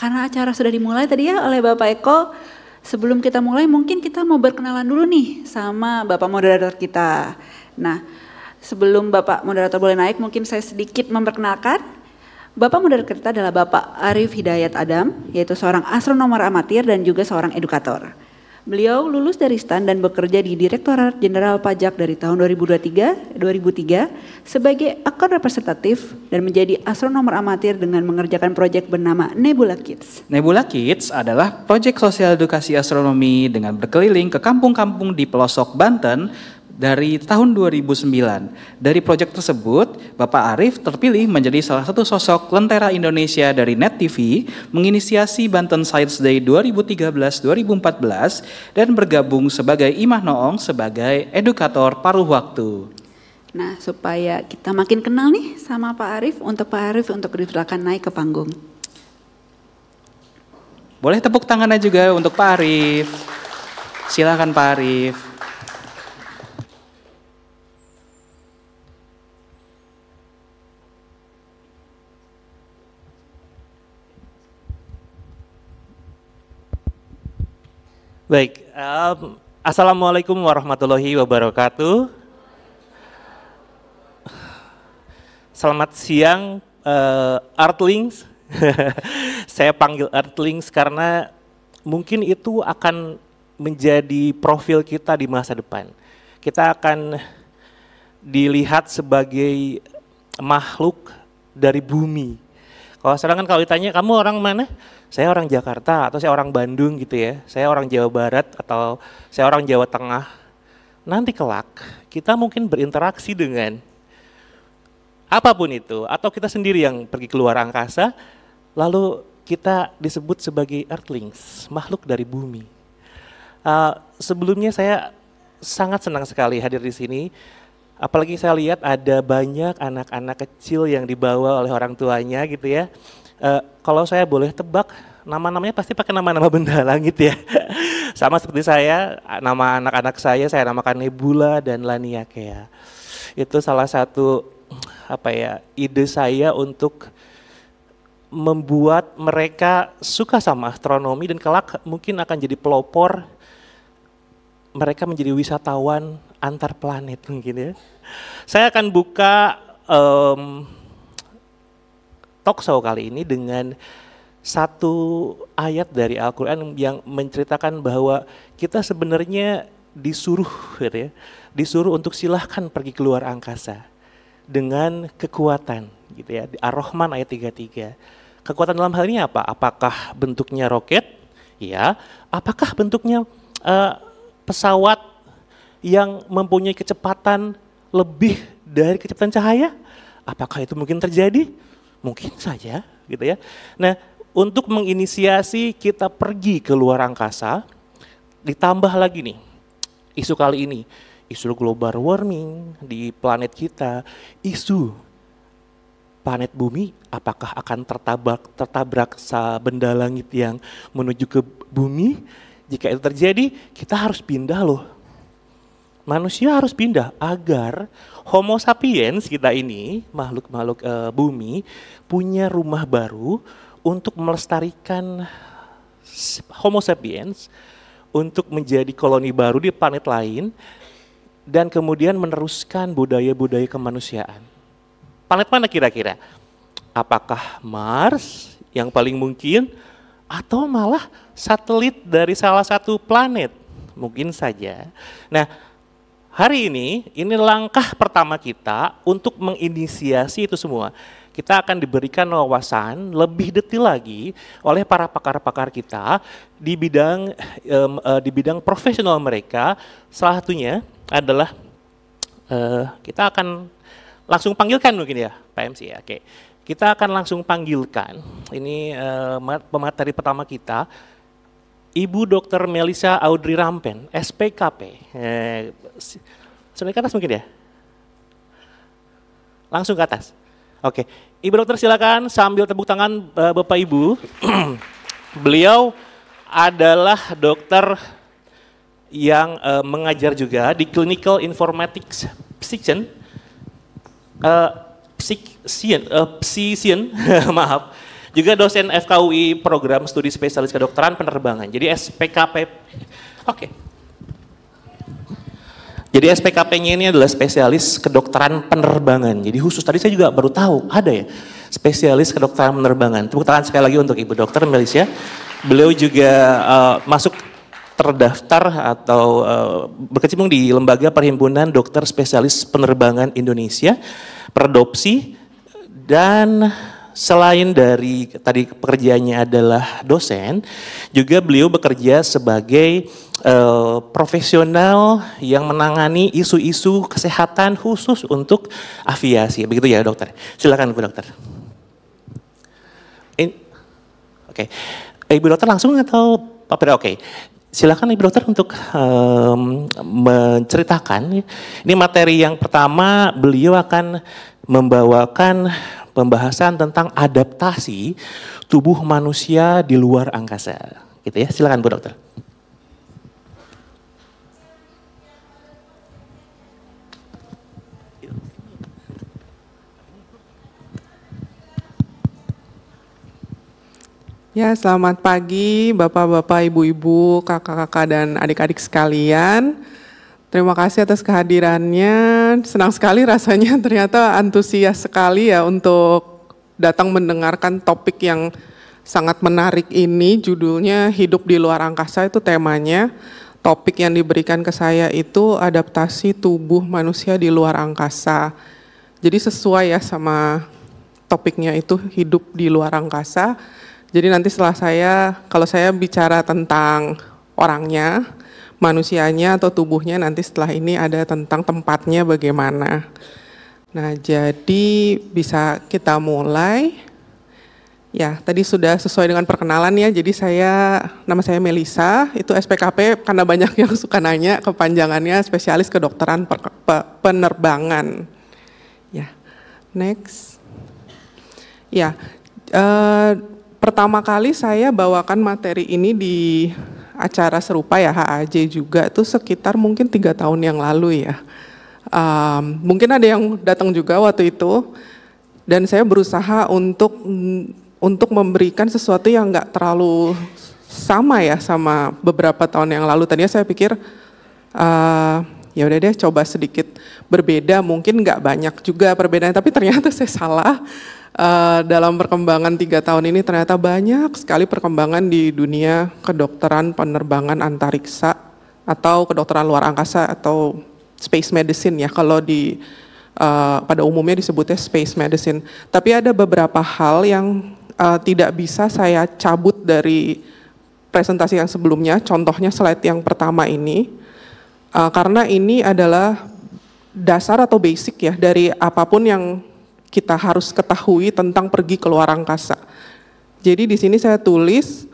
karena acara sudah dimulai tadi ya oleh Bapak Eko, sebelum kita mulai mungkin kita mau berkenalan dulu nih sama Bapak moderator kita. Nah, sebelum Bapak moderator boleh naik, mungkin saya sedikit memperkenalkan. Bapak moderator kita adalah Bapak Arif Hidayat Adam, yaitu seorang astronomer amatir dan juga seorang edukator. Beliau lulus dari STAN dan bekerja di Direktorat Jenderal Pajak dari tahun 2003 sebagai akun representatif dan menjadi astronomer amatir dengan mengerjakan proyek bernama Nebula Kids. Nebula Kids adalah proyek sosial edukasi astronomi dengan berkeliling ke kampung-kampung di pelosok Banten dari tahun 2009. Dari proyek tersebut, Bapak Arif terpilih menjadi salah satu sosok Lentera Indonesia dari Net TV, menginisiasi Banten Science Day 2013-2014 dan bergabung sebagai Imah Noong sebagai edukator paruh waktu. Nah, supaya kita makin kenal nih sama Pak Arif, untuk dipersilakan naik ke panggung. Boleh tepuk tangannya juga untuk Pak Arif. Silakan Pak Arif. Baik, Assalamualaikum warahmatullahi wabarakatuh. Selamat siang, Earthlings. Saya panggil Earthlings karena mungkin itu akan menjadi profil kita di masa depan. Kita akan dilihat sebagai makhluk dari bumi. Kalau ditanya, kamu orang mana? Saya orang Jakarta, atau saya orang Bandung gitu ya. Saya orang Jawa Barat, atau saya orang Jawa Tengah. Nanti kelak, kita mungkin berinteraksi dengan apapun itu, atau kita sendiri yang pergi keluar angkasa, lalu kita disebut sebagai Earthlings, makhluk dari bumi. Sebelumnya saya sangat senang sekali hadir di sini. Apalagi saya lihat ada banyak anak-anak kecil yang dibawa oleh orang tuanya gitu ya. Kalau saya boleh tebak, nama-namanya pasti pakai nama-nama benda langit ya. Sama seperti saya, nama anak-anak saya namakan Nebula dan Laniakea. Itu salah satu ide saya untuk membuat mereka suka sama astronomi dan kelak mungkin akan jadi pelopor. Mereka menjadi wisatawan antar planet mungkin ya. Saya akan buka talkshow kali ini dengan satu ayat dari Al-Quran yang menceritakan bahwa kita sebenarnya disuruh untuk silahkan pergi keluar angkasa dengan kekuatan gitu ya. Di Ar-Rahman ayat 33. Kekuatan dalam hal ini apa? Apakah bentuknya roket? Ya. Apakah bentuknya pesawat yang mempunyai kecepatan lebih dari kecepatan cahaya? Apakah itu mungkin terjadi? Mungkin saja gitu ya. Nah, untuk menginisiasi kita pergi ke luar angkasa, ditambah lagi nih isu kali ini, isu global warming di planet kita, isu planet bumi apakah akan tertabrak benda langit yang menuju ke bumi. Jika itu terjadi, kita harus pindah loh. Manusia harus pindah agar Homo sapiens kita ini, makhluk-makhluk bumi, punya rumah baru untuk melestarikan Homo sapiens, untuk menjadi koloni baru di planet lain, dan kemudian meneruskan budaya-budaya kemanusiaan. Planet mana kira-kira? Apakah Mars yang paling mungkin, atau malah satelit dari salah satu planet? Mungkin saja. Nah, hari ini langkah pertama kita untuk menginisiasi itu semua. Kita akan diberikan wawasan lebih detail lagi oleh para pakar-pakar kita di bidang profesional mereka. Salah satunya adalah kita akan langsung panggilkan mungkin ya, Pak MC ya. Oke. Kita akan langsung panggilkan, ini pemateri pertama kita, Ibu Dr. Melissa Audrey Rampen, SPKP. Sampai ke atas mungkin ya? Langsung ke atas. Oke, Ibu Dokter silakan sambil tepuk tangan Bapak Ibu. Beliau adalah dokter yang mengajar juga di Clinical Informatics Physician, maaf. Juga dosen FKUI Program Studi Spesialis Kedokteran Penerbangan. Jadi SPKP. Oke. Jadi SPKP-nya ini adalah spesialis kedokteran penerbangan. Jadi khusus tadi saya juga baru tahu ada ya spesialis kedokteran penerbangan. Tepuk tangan sekali lagi untuk Ibu Dokter Melisya. Beliau juga masuk terdaftar atau berkecimpung di Lembaga Perhimpunan Dokter Spesialis Penerbangan Indonesia, Perdopsi, dan selain dari tadi pekerjaannya adalah dosen, juga beliau bekerja sebagai profesional yang menangani isu-isu kesehatan khusus untuk aviasi. Begitu ya dokter? Silakan Bu Dokter. Oke. Ibu Dokter langsung atau Pak Pira? Oke. Silakan Ibu Dokter untuk menceritakan. Ini materi yang pertama, beliau akan membawakan pembahasan tentang adaptasi tubuh manusia di luar angkasa. Gitu ya. Silakan Bu Dokter. Ya, selamat pagi Bapak-Bapak, Ibu-Ibu, Kakak-kakak, dan adik-adik sekalian. Terima kasih atas kehadirannya. Senang sekali rasanya, ternyata antusias sekali ya untuk datang mendengarkan topik yang sangat menarik ini. Judulnya Hidup di Luar Angkasa, itu temanya. Topik yang diberikan ke saya itu adaptasi tubuh manusia di luar angkasa. Jadi sesuai ya sama topiknya itu hidup di luar angkasa. Jadi nanti setelah kalau saya bicara tentang orangnya, manusianya atau tubuhnya, nanti setelah ini ada tentang tempatnya bagaimana. Nah, jadi bisa kita mulai. Ya, tadi sudah sesuai dengan perkenalan ya, jadi nama saya Melisa, itu SPKP karena banyak yang suka nanya kepanjangannya spesialis kedokteran penerbangan. Ya, next. Ya, pertama kali saya bawakan materi ini di acara serupa ya, HAJ juga, itu sekitar mungkin 3 tahun yang lalu ya. Mungkin ada yang datang juga waktu itu, dan saya berusaha untuk memberikan sesuatu yang nggak terlalu sama ya sama beberapa tahun yang lalu. Tadinya saya pikir, ya udah deh coba sedikit berbeda, mungkin nggak banyak juga perbedaannya, tapi ternyata saya salah. Dalam perkembangan 3 tahun ini ternyata banyak sekali perkembangan di dunia kedokteran penerbangan antariksa atau kedokteran luar angkasa atau space medicine ya, kalau pada umumnya disebutnya space medicine. Tapi ada beberapa hal yang tidak bisa saya cabut dari presentasi yang sebelumnya, contohnya slide yang pertama ini, karena ini adalah dasar atau basic ya dari apapun yang kita harus ketahui tentang pergi ke luar angkasa. Jadi di sini saya tulis,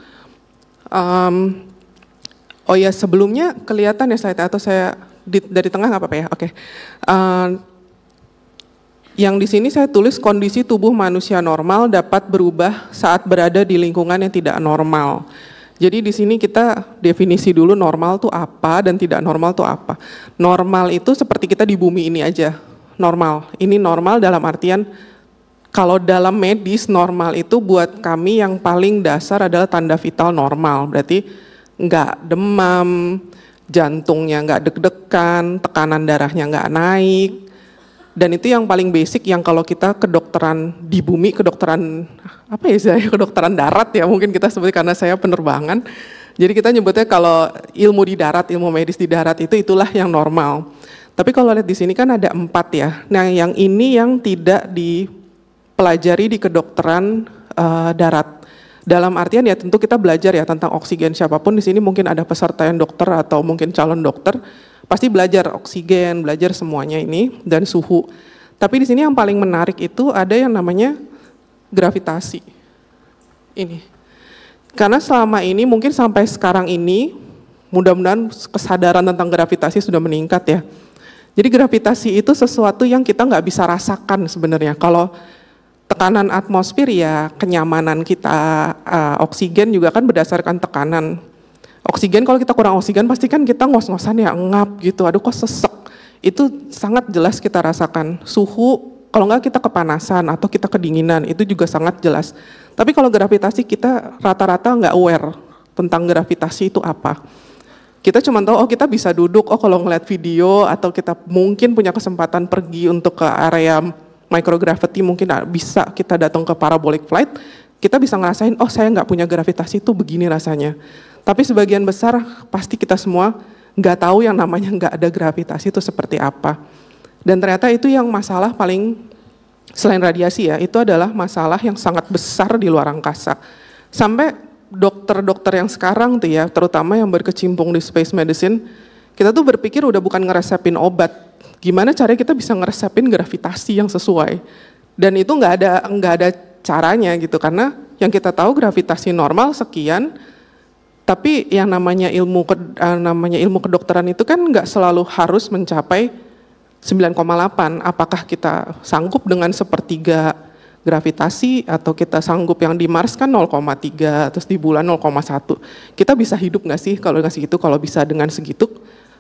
oh ya sebelumnya kelihatan ya slide atau saya dari tengah nggak apa-apa ya? Oke. Yang di sini saya tulis kondisi tubuh manusia normal dapat berubah saat berada di lingkungan yang tidak normal. Jadi di sini kita definisi dulu normal itu apa dan tidak normal itu apa. Normal itu seperti kita di bumi ini aja. Normal, ini normal dalam artian kalau dalam medis normal itu buat kami yang paling dasar adalah tanda vital normal, berarti nggak demam, jantungnya nggak deg-degan, tekanan darahnya nggak naik, dan itu yang paling basic yang kalau kita kedokteran di bumi, kedokteran apa ya saya kedokteran darat ya mungkin kita sebut karena saya penerbangan, jadi kita nyebutnya kalau ilmu di darat, ilmu medis di darat itulah yang normal. Tapi kalau lihat di sini kan ada 4 ya. Nah yang ini yang tidak dipelajari di kedokteran darat. Dalam artian ya tentu kita belajar ya tentang oksigen, siapapun di sini mungkin ada peserta yang dokter atau mungkin calon dokter, pasti belajar oksigen, belajar semuanya ini dan suhu. Tapi di sini yang paling menarik itu ada yang namanya gravitasi. Ini. Karena selama ini mungkin sampai sekarang ini mudah-mudahan kesadaran tentang gravitasi sudah meningkat ya. Jadi gravitasi itu sesuatu yang kita nggak bisa rasakan sebenarnya. Kalau tekanan atmosfer ya kenyamanan kita, oksigen juga kan berdasarkan tekanan. Oksigen kalau kita kurang oksigen pasti kan kita ngos-ngosan ya, ngap gitu, aduh kok sesek. Itu sangat jelas kita rasakan. Suhu Kalau enggak kita kepanasan atau kita kedinginan, itu juga sangat jelas. Tapi kalau gravitasi kita rata-rata nggak aware tentang gravitasi itu apa. Kita cuma tahu, oh kita bisa duduk, oh kalau ngeliat video atau kita mungkin punya kesempatan pergi untuk ke area microgravity, mungkin bisa kita datang ke parabolic flight, kita bisa ngerasain, oh saya nggak punya gravitasi itu begini rasanya. Tapi sebagian besar pasti kita semua nggak tahu yang namanya nggak ada gravitasi itu seperti apa. Dan ternyata itu yang masalah paling, selain radiasi ya, itu adalah masalah yang sangat besar di luar angkasa. Sampai dokter-dokter yang sekarang tuh ya, terutama yang berkecimpung di space medicine, kita tuh berpikir udah bukan ngeresepin obat, gimana caranya kita bisa ngeresepin gravitasi yang sesuai. Dan itu nggak ada caranya gitu, karena yang kita tahu gravitasi normal sekian, tapi yang namanya ilmu kedokteran itu kan nggak selalu harus mencapai 9,8. Apakah kita sanggup dengan sepertiga gravitasi atau kita sanggup yang di Mars kan 0,3 terus di bulan 0,1. Kita bisa hidup nggak sih kalau nggak segitu? Kalau bisa dengan segitu,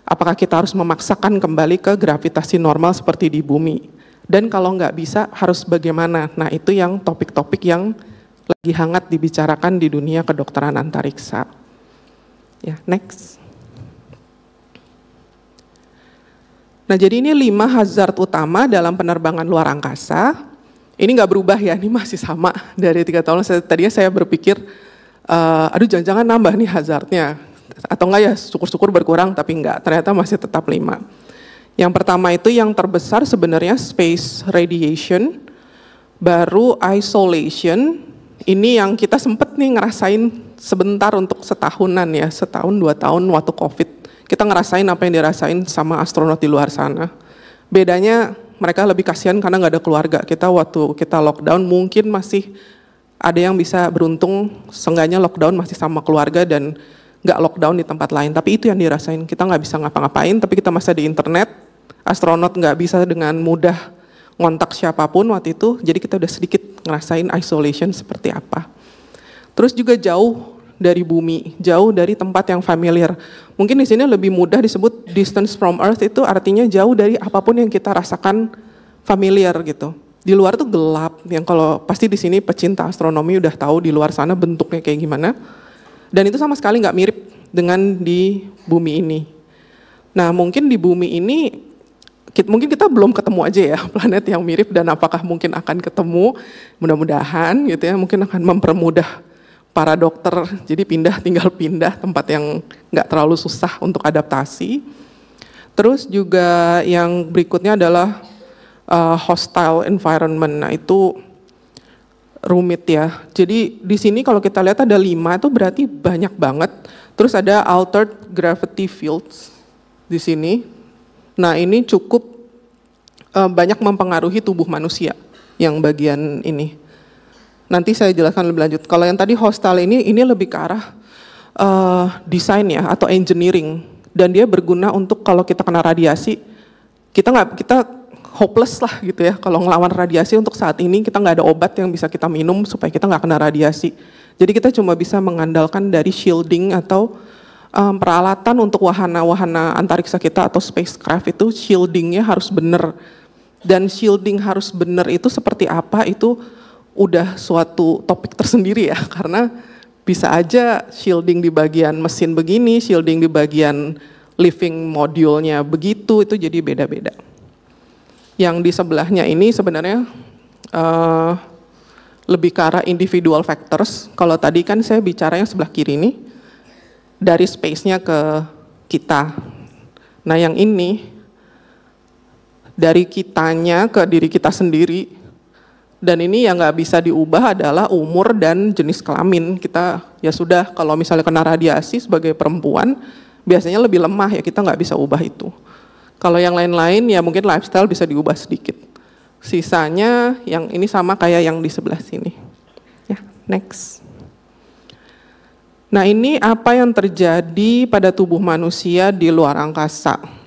apakah kita harus memaksakan kembali ke gravitasi normal seperti di bumi? Dan kalau nggak bisa harus bagaimana? Nah itu yang topik-topik yang lagi hangat dibicarakan di dunia kedokteran antariksa. Ya, next. Nah jadi ini 5 hazard utama dalam penerbangan luar angkasa. Ini nggak berubah ya, ini masih sama dari 3 tahun. Tadinya saya berpikir, aduh jangan-jangan nambah nih hazardnya. Atau enggak ya syukur-syukur berkurang, tapi enggak, ternyata masih tetap 5. Yang pertama itu yang terbesar sebenarnya space radiation, baru isolation, ini yang kita sempet nih ngerasain sebentar untuk setahunan ya, setahun 2 tahun waktu COVID. Kita ngerasain apa yang dirasain sama astronot di luar sana. Bedanya mereka lebih kasihan karena nggak ada keluarga. Kita waktu kita lockdown mungkin masih ada yang bisa beruntung, seenggaknya lockdown masih sama keluarga dan nggak lockdown di tempat lain. Tapi itu yang dirasain, kita nggak bisa ngapa-ngapain, tapi kita masih di internet. Astronot nggak bisa dengan mudah ngontak siapapun waktu itu, jadi kita udah sedikit ngerasain isolation seperti apa. Terus juga jauh dari bumi, jauh dari tempat yang familiar. Mungkin di sini lebih mudah disebut distance from Earth, itu artinya jauh dari apapun yang kita rasakan familiar gitu. Di luar tuh gelap, yang kalau pasti di sini pecinta astronomi udah tahu di luar sana bentuknya kayak gimana. Dan itu sama sekali nggak mirip dengan di bumi ini. Nah mungkin di bumi ini, mungkin kita belum ketemu aja ya planet yang mirip, dan apakah mungkin akan ketemu, mudah-mudahan gitu ya, mungkin akan mempermudah para dokter, jadi tinggal pindah tempat yang nggak terlalu susah untuk adaptasi. Terus juga yang berikutnya adalah hostile environment. Nah itu rumit ya. Jadi di sini kalau kita lihat ada 5 itu berarti banyak banget. Terus ada altered gravity fields di sini. Nah ini cukup banyak mempengaruhi tubuh manusia yang bagian ini. Nanti saya jelaskan lebih lanjut. Kalau yang tadi hostile ini lebih ke arah desain ya atau engineering, dan dia berguna untuk kalau kita kena radiasi, kita hopeless lah gitu ya. Kalau ngelawan radiasi untuk saat ini kita nggak ada obat yang bisa kita minum supaya kita nggak kena radiasi. Jadi kita cuma bisa mengandalkan dari shielding atau peralatan untuk wahana-wahana antariksa kita atau spacecraft itu shieldingnya harus benar. Dan shielding harus benar itu seperti apa itu udah suatu topik tersendiri ya, karena bisa aja shielding di bagian mesin begini, shielding di bagian living module-nya begitu, itu jadi beda-beda. Yang di sebelahnya ini sebenarnya lebih ke arah individual factors. Kalau tadi kan saya bicara yang sebelah kiri ini, dari space-nya ke kita. Nah yang ini, dari kitanya ke diri kita sendiri. Dan ini yang nggak bisa diubah adalah umur dan jenis kelamin. Kita ya sudah, kalau misalnya kena radiasi sebagai perempuan, biasanya lebih lemah ya, kita nggak bisa ubah itu. Kalau yang lain-lain ya mungkin lifestyle bisa diubah sedikit. Sisanya yang ini sama kayak yang di sebelah sini. Ya, next. Nah ini apa yang terjadi pada tubuh manusia di luar angkasa.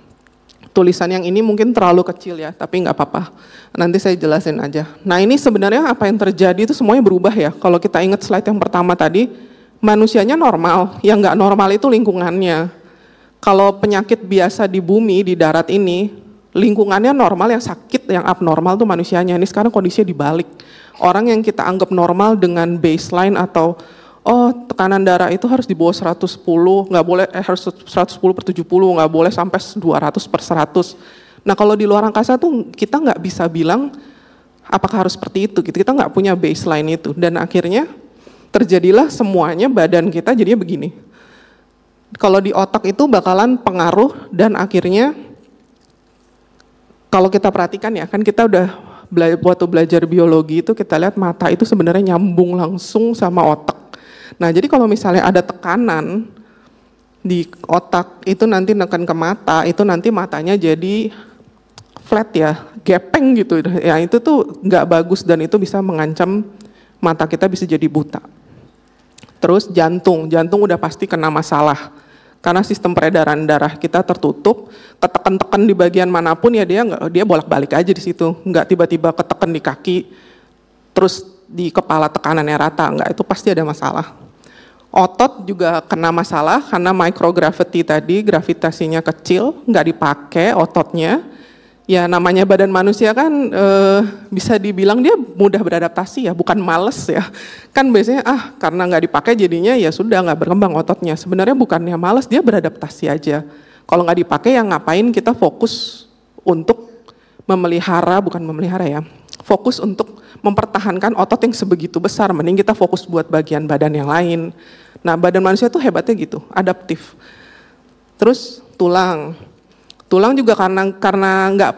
Tulisan yang ini mungkin terlalu kecil ya, tapi nggak apa-apa. Nanti saya jelasin aja. Nah ini sebenarnya apa yang terjadi itu semuanya berubah ya. Kalau kita ingat slide yang pertama tadi, manusianya normal, yang nggak normal itu lingkungannya. Kalau penyakit biasa di bumi, di darat ini, lingkungannya normal, yang sakit, yang abnormal tuh manusianya. Ini sekarang kondisinya dibalik. Orang yang kita anggap normal dengan baseline atau tekanan darah itu harus di bawah 110, nggak boleh harus 110/70, nggak boleh sampai 200/100. Nah kalau di luar angkasa tuh kita nggak bisa bilang apakah harus seperti itu gitu. Kita nggak punya baseline itu, dan akhirnya terjadilah semuanya badan kita jadinya begini. Kalau di otak itu bakalan pengaruh, dan akhirnya kalau kita perhatikan ya, kan kita udah waktu belajar biologi itu kita lihat mata itu sebenarnya nyambung langsung sama otak. Nah jadi kalau misalnya ada tekanan di otak itu nanti neken ke mata, itu nanti matanya jadi flat ya, gepeng gitu. Ya itu tuh nggak bagus, dan itu bisa mengancam mata kita bisa jadi buta. Terus jantung udah pasti kena masalah. Karena sistem peredaran darah kita tertutup, ketekan-tekan di bagian manapun ya dia bolak-balik aja di situ, nggak tiba-tiba ketekan di kaki, terus di kepala tekanannya rata, nggak, itu pasti ada masalah. Otot juga kena masalah karena microgravity tadi, gravitasinya kecil, nggak dipakai ototnya. Ya namanya badan manusia kan bisa dibilang dia mudah beradaptasi ya, bukan males ya. Kan biasanya karena nggak dipakai jadinya ya sudah nggak berkembang ototnya. Sebenarnya bukannya males, dia beradaptasi aja. Kalau nggak dipakai ya ngapain kita fokus untuk fokus untuk mempertahankan otot yang sebegitu besar. Mending kita fokus buat bagian badan yang lain. Nah badan manusia tuh hebatnya gitu, adaptif. Terus Tulang juga karena nggak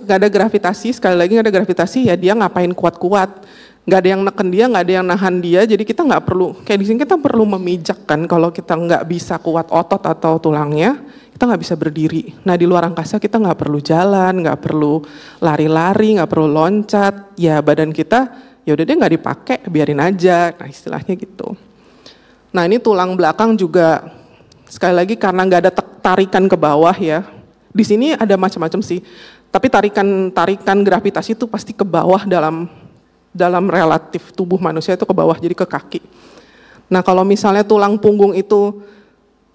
ada gravitasi, sekali lagi nggak ada gravitasi ya dia ngapain kuat-kuat, nggak ada yang neken dia, nggak ada yang nahan dia, jadi kita nggak perlu, kayak di sini kita perlu memijak kan, kalau kita nggak bisa kuat otot atau tulangnya, kita nggak bisa berdiri. Nah di luar angkasa kita nggak perlu jalan, nggak perlu lari-lari, nggak perlu loncat, ya badan kita ya udah dia nggak dipakai, biarin aja, nah istilahnya gitu. Nah ini tulang belakang juga, sekali lagi karena nggak ada tarikan ke bawah ya. Di sini ada macam-macam sih, tapi tarikan gravitasi itu pasti ke bawah dalam relatif tubuh manusia itu ke bawah, jadi ke kaki. Nah kalau misalnya tulang punggung itu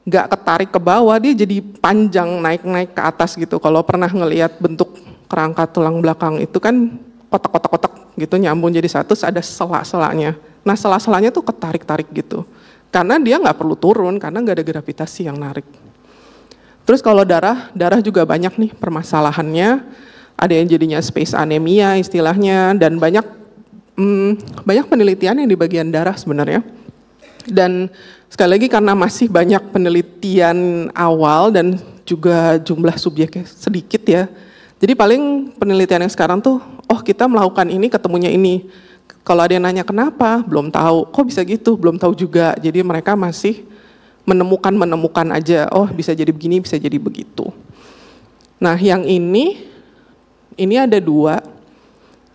nggak ketarik ke bawah, dia jadi panjang naik-naik ke atas gitu. Kalau pernah ngelihat bentuk kerangka tulang belakang itu kan kotak-kotak gitu nyambung jadi satu, ada sela-selanya. Nah sela-selanya tuh ketarik-tarik gitu, karena dia nggak perlu turun, karena nggak ada gravitasi yang narik. Terus kalau darah juga banyak nih permasalahannya, ada yang jadinya space anemia istilahnya, dan banyak penelitian yang di bagian darah sebenarnya. Dan sekali lagi karena masih banyak penelitian awal dan juga jumlah subjeknya sedikit ya, jadi paling penelitian yang sekarang tuh, kita melakukan ini ketemunya ini. Kalau ada yang nanya kenapa, belum tahu, kok bisa gitu, belum tahu juga, jadi mereka masih menemukan aja, bisa jadi begini, bisa jadi begitu. Nah yang ini ada dua,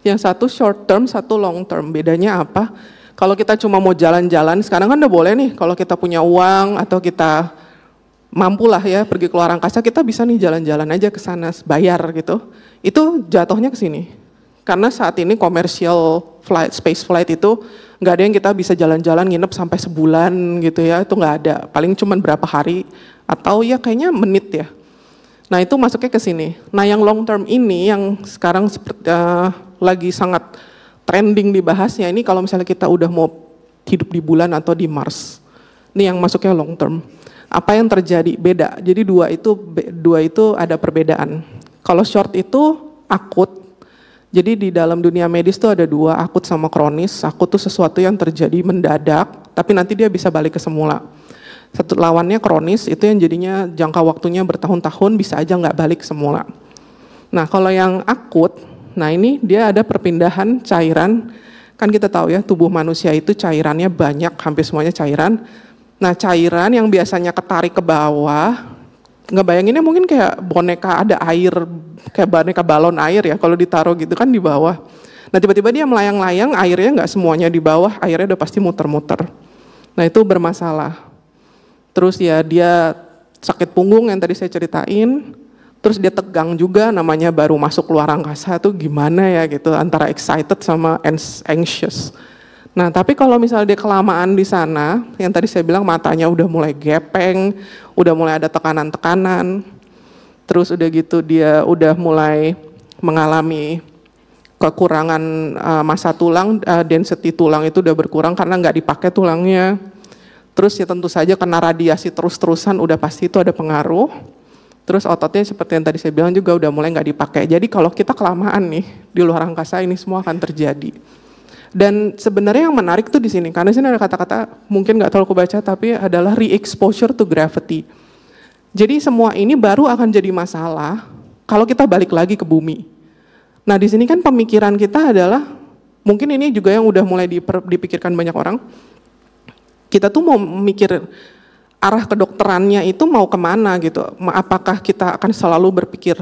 yang satu short term, satu long term. Bedanya apa? Kalau kita cuma mau jalan-jalan, sekarang kan udah boleh nih, kalau kita punya uang atau kita mampu lah ya pergi ke luar angkasa, kita bisa nih jalan-jalan aja ke sana, bayar gitu. Itu jatuhnya ke sini. Karena saat ini commercial space flight itu nggak ada yang kita bisa jalan-jalan nginep sampai sebulan gitu ya, itu nggak ada, paling cuma berapa hari atau ya kayaknya menit ya. Nah itu masuknya ke sini. Nah yang long term ini yang sekarang lagi sangat trending dibahasnya ini, kalau misalnya kita udah mau hidup di bulan atau di Mars, ini yang masuknya long term. Apa yang terjadi? Beda. Jadi dua itu ada perbedaan. Kalau short itu akut. Jadi di dalam dunia medis tuh ada dua, akut sama kronis. Akut tuh sesuatu yang terjadi mendadak, tapi nanti dia bisa balik ke semula. Satu lawannya kronis, itu yang jadinya jangka waktunya bertahun-tahun, bisa aja nggak balik semula. Nah kalau yang akut, nah ini dia ada perpindahan cairan. Kan kita tahu ya tubuh manusia itu cairannya banyak, hampir semuanya cairan. Nah cairan yang biasanya ketarik ke bawah, ngebayanginnya mungkin kayak boneka ada air, kayak boneka balon air ya, kalau ditaruh gitu kan di bawah. Nah tiba-tiba dia melayang-layang, airnya nggak semuanya di bawah, airnya udah pasti muter-muter. Nah itu bermasalah. Terus ya dia sakit punggung yang tadi saya ceritain, terus dia tegang juga, namanya baru masuk luar angkasa tuh gimana ya gitu, antara excited sama anxious. Nah tapi kalau misalnya dia kelamaan di sana, yang tadi saya bilang matanya udah mulai gepeng, udah mulai ada tekanan-tekanan, terus udah gitu dia udah mulai mengalami kekurangan massa tulang, density tulang itu udah berkurang karena nggak dipakai tulangnya. Terus ya tentu saja kena radiasi terus-terusan udah pasti itu ada pengaruh. Terus ototnya seperti yang tadi saya bilang juga udah mulai nggak dipakai. Jadi kalau kita kelamaan nih di luar angkasa ini semua akan terjadi. Dan sebenarnya yang menarik tuh di sini, karena di sini ada kata-kata mungkin nggak terlalu aku baca tapi adalah re-exposure to gravity. Jadi semua ini baru akan jadi masalah kalau kita balik lagi ke bumi. Nah di sini kan pemikiran kita adalah, mungkin ini juga yang udah mulai dipikirkan banyak orang, kita tuh mau mikir arah kedokterannya itu mau kemana gitu. Apakah kita akan selalu berpikir,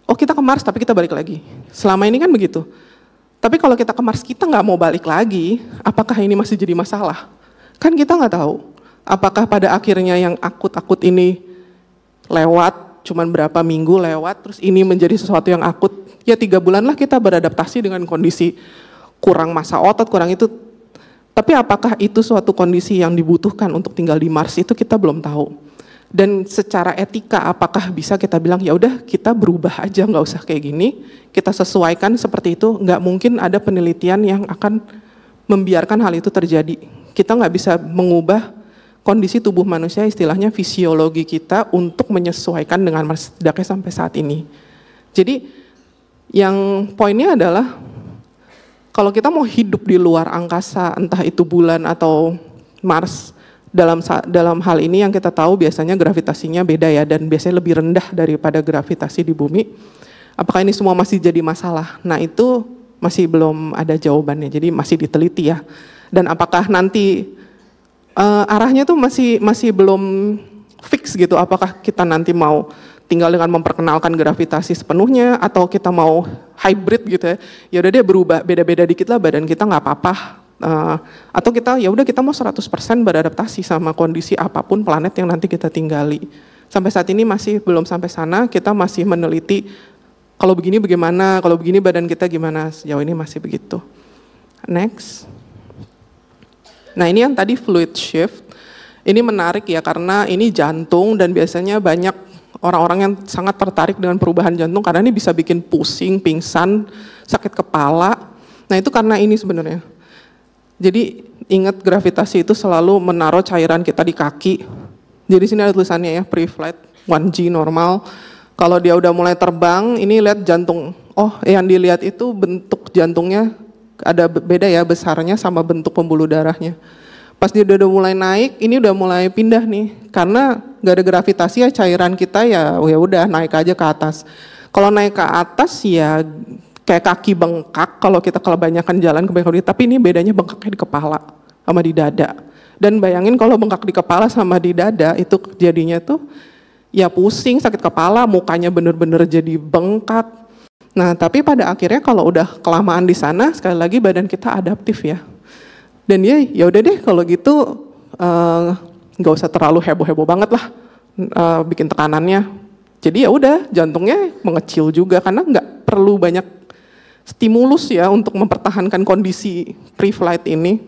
oh kita ke Mars tapi kita balik lagi. Selama ini kan begitu. Tapi kalau kita ke Mars kita nggak mau balik lagi, apakah ini masih jadi masalah? Kan kita nggak tahu. Apakah pada akhirnya yang akut-akut ini lewat, cuman berapa minggu lewat, terus ini menjadi sesuatu yang akut, ya 3 bulan lah kita beradaptasi dengan kondisi kurang massa otot, kurang itu. Tapi apakah itu suatu kondisi yang dibutuhkan untuk tinggal di Mars itu kita belum tahu. Dan secara etika apakah bisa kita bilang ya udah kita berubah aja nggak usah kayak gini, kita sesuaikan seperti itu, nggak mungkin ada penelitian yang akan membiarkan hal itu terjadi. Kita nggak bisa mengubah kondisi tubuh manusia, istilahnya fisiologi kita untuk menyesuaikan dengan setidaknya sampai saat ini. Jadi yang poinnya adalah kalau kita mau hidup di luar angkasa, entah itu bulan atau Mars, dalam hal ini yang kita tahu biasanya gravitasinya beda ya, dan biasanya lebih rendah daripada gravitasi di bumi. Apakah ini semua masih jadi masalah? Nah itu masih belum ada jawabannya, jadi masih diteliti ya. Dan apakah nanti arahnya tuh masih belum fix gitu, apakah kita nanti mau tinggal dengan memperkenalkan gravitasi sepenuhnya atau kita mau hybrid gitu ya. Ya udah dia berubah beda-beda dikit lah badan kita nggak apa-apa. Atau kita ya udah kita mau 100% beradaptasi sama kondisi apapun planet yang nanti kita tinggali. Sampai saat ini masih belum sampai sana, kita masih meneliti kalau begini bagaimana, kalau begini badan kita gimana, sejauh ini masih begitu. Next. Nah ini yang tadi fluid shift, ini menarik ya karena ini jantung dan biasanya banyak orang-orang yang sangat tertarik dengan perubahan jantung karena ini bisa bikin pusing, pingsan, sakit kepala. Nah itu karena ini sebenarnya. Jadi ingat gravitasi itu selalu menaruh cairan kita di kaki. Jadi sini ada tulisannya ya, pre-flight 1G normal. Kalau dia udah mulai terbang, ini lihat jantung. Oh yang dilihat itu bentuk jantungnya ada beda ya besarnya sama bentuk pembuluh darahnya. Pas dia udah mulai naik, ini udah mulai pindah nih. Karena gak ada gravitasi ya cairan kita ya udah naik aja ke atas. Kalau naik ke atas ya kayak kaki bengkak kalau kita kebanyakan jalan kebanyakan, tapi ini bedanya bengkaknya di kepala sama di dada. Dan bayangin kalau bengkak di kepala sama di dada itu jadinya tuh ya pusing, sakit kepala, mukanya bener-bener jadi bengkak. Nah, tapi pada akhirnya kalau udah kelamaan di sana, sekali lagi badan kita adaptif ya. Dan ya udah deh kalau gitu nggak usah terlalu heboh-heboh banget lah bikin tekanannya. Jadi ya udah jantungnya mengecil juga karena nggak perlu banyak stimulus ya untuk mempertahankan kondisi pre-flight ini.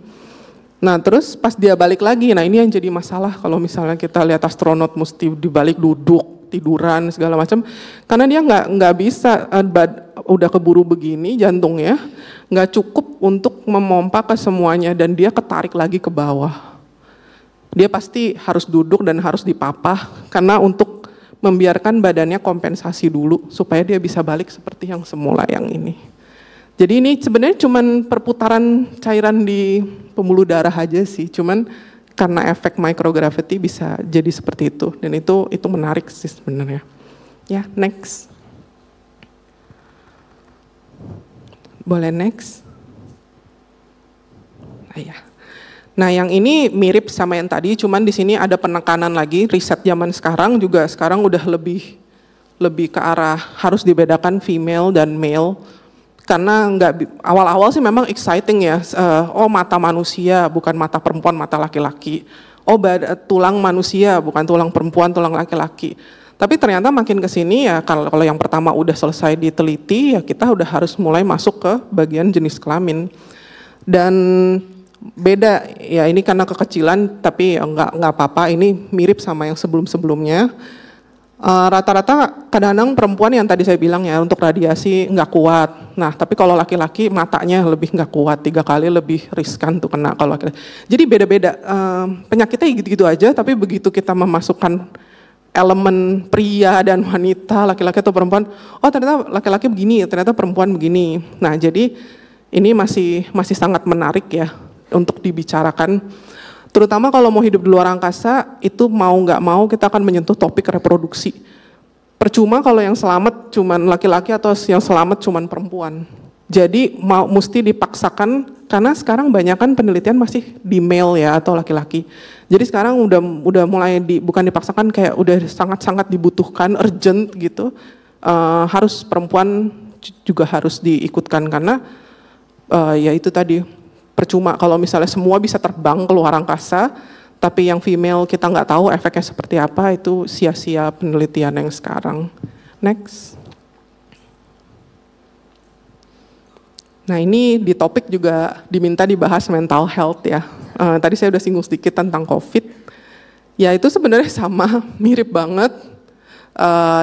Nah terus pas dia balik lagi, nah ini yang jadi masalah kalau misalnya kita lihat astronot mesti dibalik duduk, tiduran segala macam, karena dia nggak bisa udah keburu begini jantungnya nggak cukup untuk memompa ke semuanya dan dia ketarik lagi ke bawah. Dia pasti harus duduk dan harus dipapah karena untuk membiarkan badannya kompensasi dulu supaya dia bisa balik seperti yang semula yang ini. Jadi ini sebenarnya cuman perputaran cairan di pembuluh darah aja sih, cuman karena efek microgravity bisa jadi seperti itu dan itu menarik sih sebenarnya. Ya, next. Boleh next. Nah, yang ini mirip sama yang tadi, cuman di sini ada penekanan lagi. Riset zaman sekarang juga sekarang udah lebih ke arah harus dibedakan female dan male. Karena awal-awal sih memang exciting ya, mata manusia bukan mata perempuan, mata laki-laki. Tulang manusia bukan tulang perempuan, tulang laki-laki. Tapi ternyata makin ke sini ya kalau yang pertama udah selesai diteliti ya kita udah harus mulai masuk ke bagian jenis kelamin. Dan beda ya ini karena kekecilan tapi enggak apa-apa, ini mirip sama yang sebelum-sebelumnya. Rata-rata kadang-kadang perempuan yang tadi saya bilang ya untuk radiasi nggak kuat. Nah tapi kalau laki-laki matanya lebih nggak kuat, 3 kali lebih riskan tuh kena kalau laki-laki. Jadi beda-beda, penyakitnya gitu-gitu aja, tapi begitu kita memasukkan elemen pria dan wanita, laki-laki atau perempuan, oh ternyata laki-laki begini, ternyata perempuan begini. Nah jadi ini masih sangat menarik ya untuk dibicarakan. Terutama kalau mau hidup di luar angkasa, itu mau nggak mau kita akan menyentuh topik reproduksi. Percuma kalau yang selamat cuman laki-laki atau yang selamat cuman perempuan. Jadi mesti dipaksakan, karena sekarang banyak kan penelitian masih di male ya atau laki-laki. Jadi sekarang udah mulai bukan dipaksakan, kayak udah sangat-sangat dibutuhkan, urgent gitu. Harus perempuan juga harus diikutkan, karena ya itu tadi. Percuma kalau misalnya semua bisa terbang ke luar angkasa, tapi yang female kita nggak tahu efeknya seperti apa, itu sia-sia penelitian yang sekarang. Next. Nah ini di topik juga diminta dibahas mental health ya. Tadi saya udah singgung sedikit tentang COVID. Ya itu sebenarnya sama, mirip banget.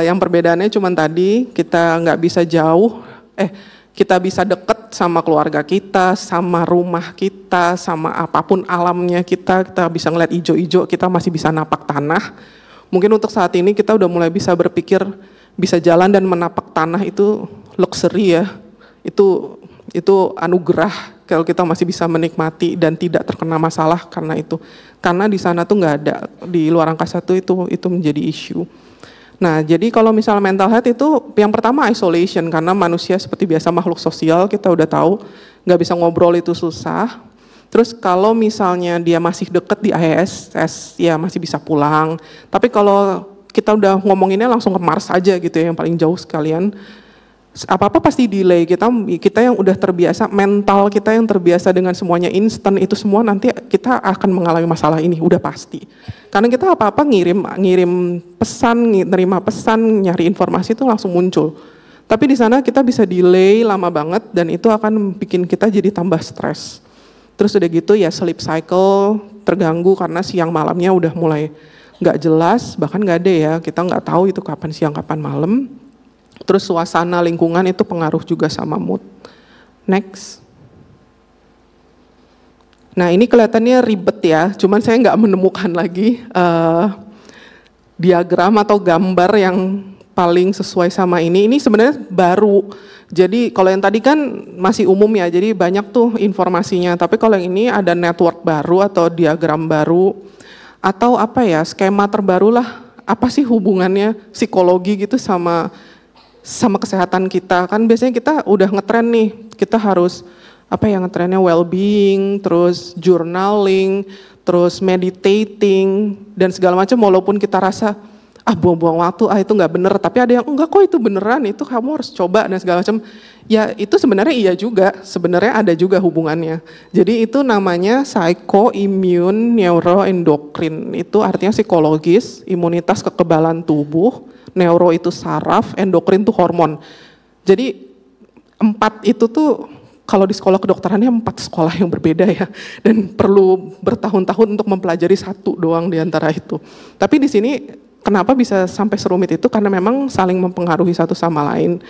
Yang perbedaannya cuma tadi kita nggak bisa jauh, kita bisa deket sama keluarga kita, sama rumah kita, sama apapun alamnya kita bisa ngeliat ijo-ijo, kita masih bisa napak tanah. Mungkin untuk saat ini kita udah mulai bisa berpikir, bisa jalan dan menapak tanah itu luxury ya, itu anugerah kalau kita masih bisa menikmati dan tidak terkena masalah karena itu. Karena di sana tuh nggak ada, di luar angkasa tuh itu menjadi isu. Nah, jadi kalau misalnya mental health itu yang pertama isolation, karena manusia seperti biasa makhluk sosial, kita udah tahu nggak bisa ngobrol itu susah. Terus kalau misalnya dia masih deket di ISS, ya masih bisa pulang. Tapi kalau kita udah ngomonginnya langsung ke Mars aja gitu ya, yang paling jauh sekalian, apa-apa pasti delay. Kita yang udah terbiasa, mental kita yang terbiasa dengan semuanya instan, itu semua nanti kita akan mengalami masalah ini, udah pasti. Karena kita apa-apa ngirim pesan, nerima pesan, nyari informasi itu langsung muncul. Tapi di sana kita bisa delay lama banget dan itu akan bikin kita jadi tambah stres. Terus udah gitu ya sleep cycle terganggu karena siang malamnya udah mulai nggak jelas, bahkan nggak ada ya, kita nggak tahu itu kapan siang kapan malam. Terus suasana lingkungan itu pengaruh juga sama mood. Next. Nah ini kelihatannya ribet ya, cuman saya nggak menemukan lagi diagram atau gambar yang paling sesuai sama ini. Ini sebenarnya baru. Jadi kalau yang tadi kan masih umum ya, jadi banyak tuh informasinya. Tapi kalau yang ini ada network baru atau diagram baru atau apa ya, skema terbaru lah. Apa sih hubungannya psikologi gitu sama kesehatan kita? Kan biasanya kita udah ngetren nih, kita harus ngetrennya well-being, terus journaling, terus meditating dan segala macam. Walaupun kita rasa buang-buang waktu, itu nggak bener, tapi ada yang enggak kok itu beneran, itu kamu harus coba dan segala macam. Ya itu sebenarnya iya juga, sebenarnya ada juga hubungannya. Jadi itu namanya psycho-immune neuroendokrin, itu artinya psikologis, imunitas kekebalan tubuh, neuro itu saraf, endokrin itu hormon. Jadi 4 itu tuh kalau di sekolah kedokterannya 4 sekolah yang berbeda ya, dan perlu bertahun-tahun untuk mempelajari 1 doang di antara itu. Tapi di sini kenapa bisa sampai serumit itu, karena memang saling mempengaruhi satu sama lain.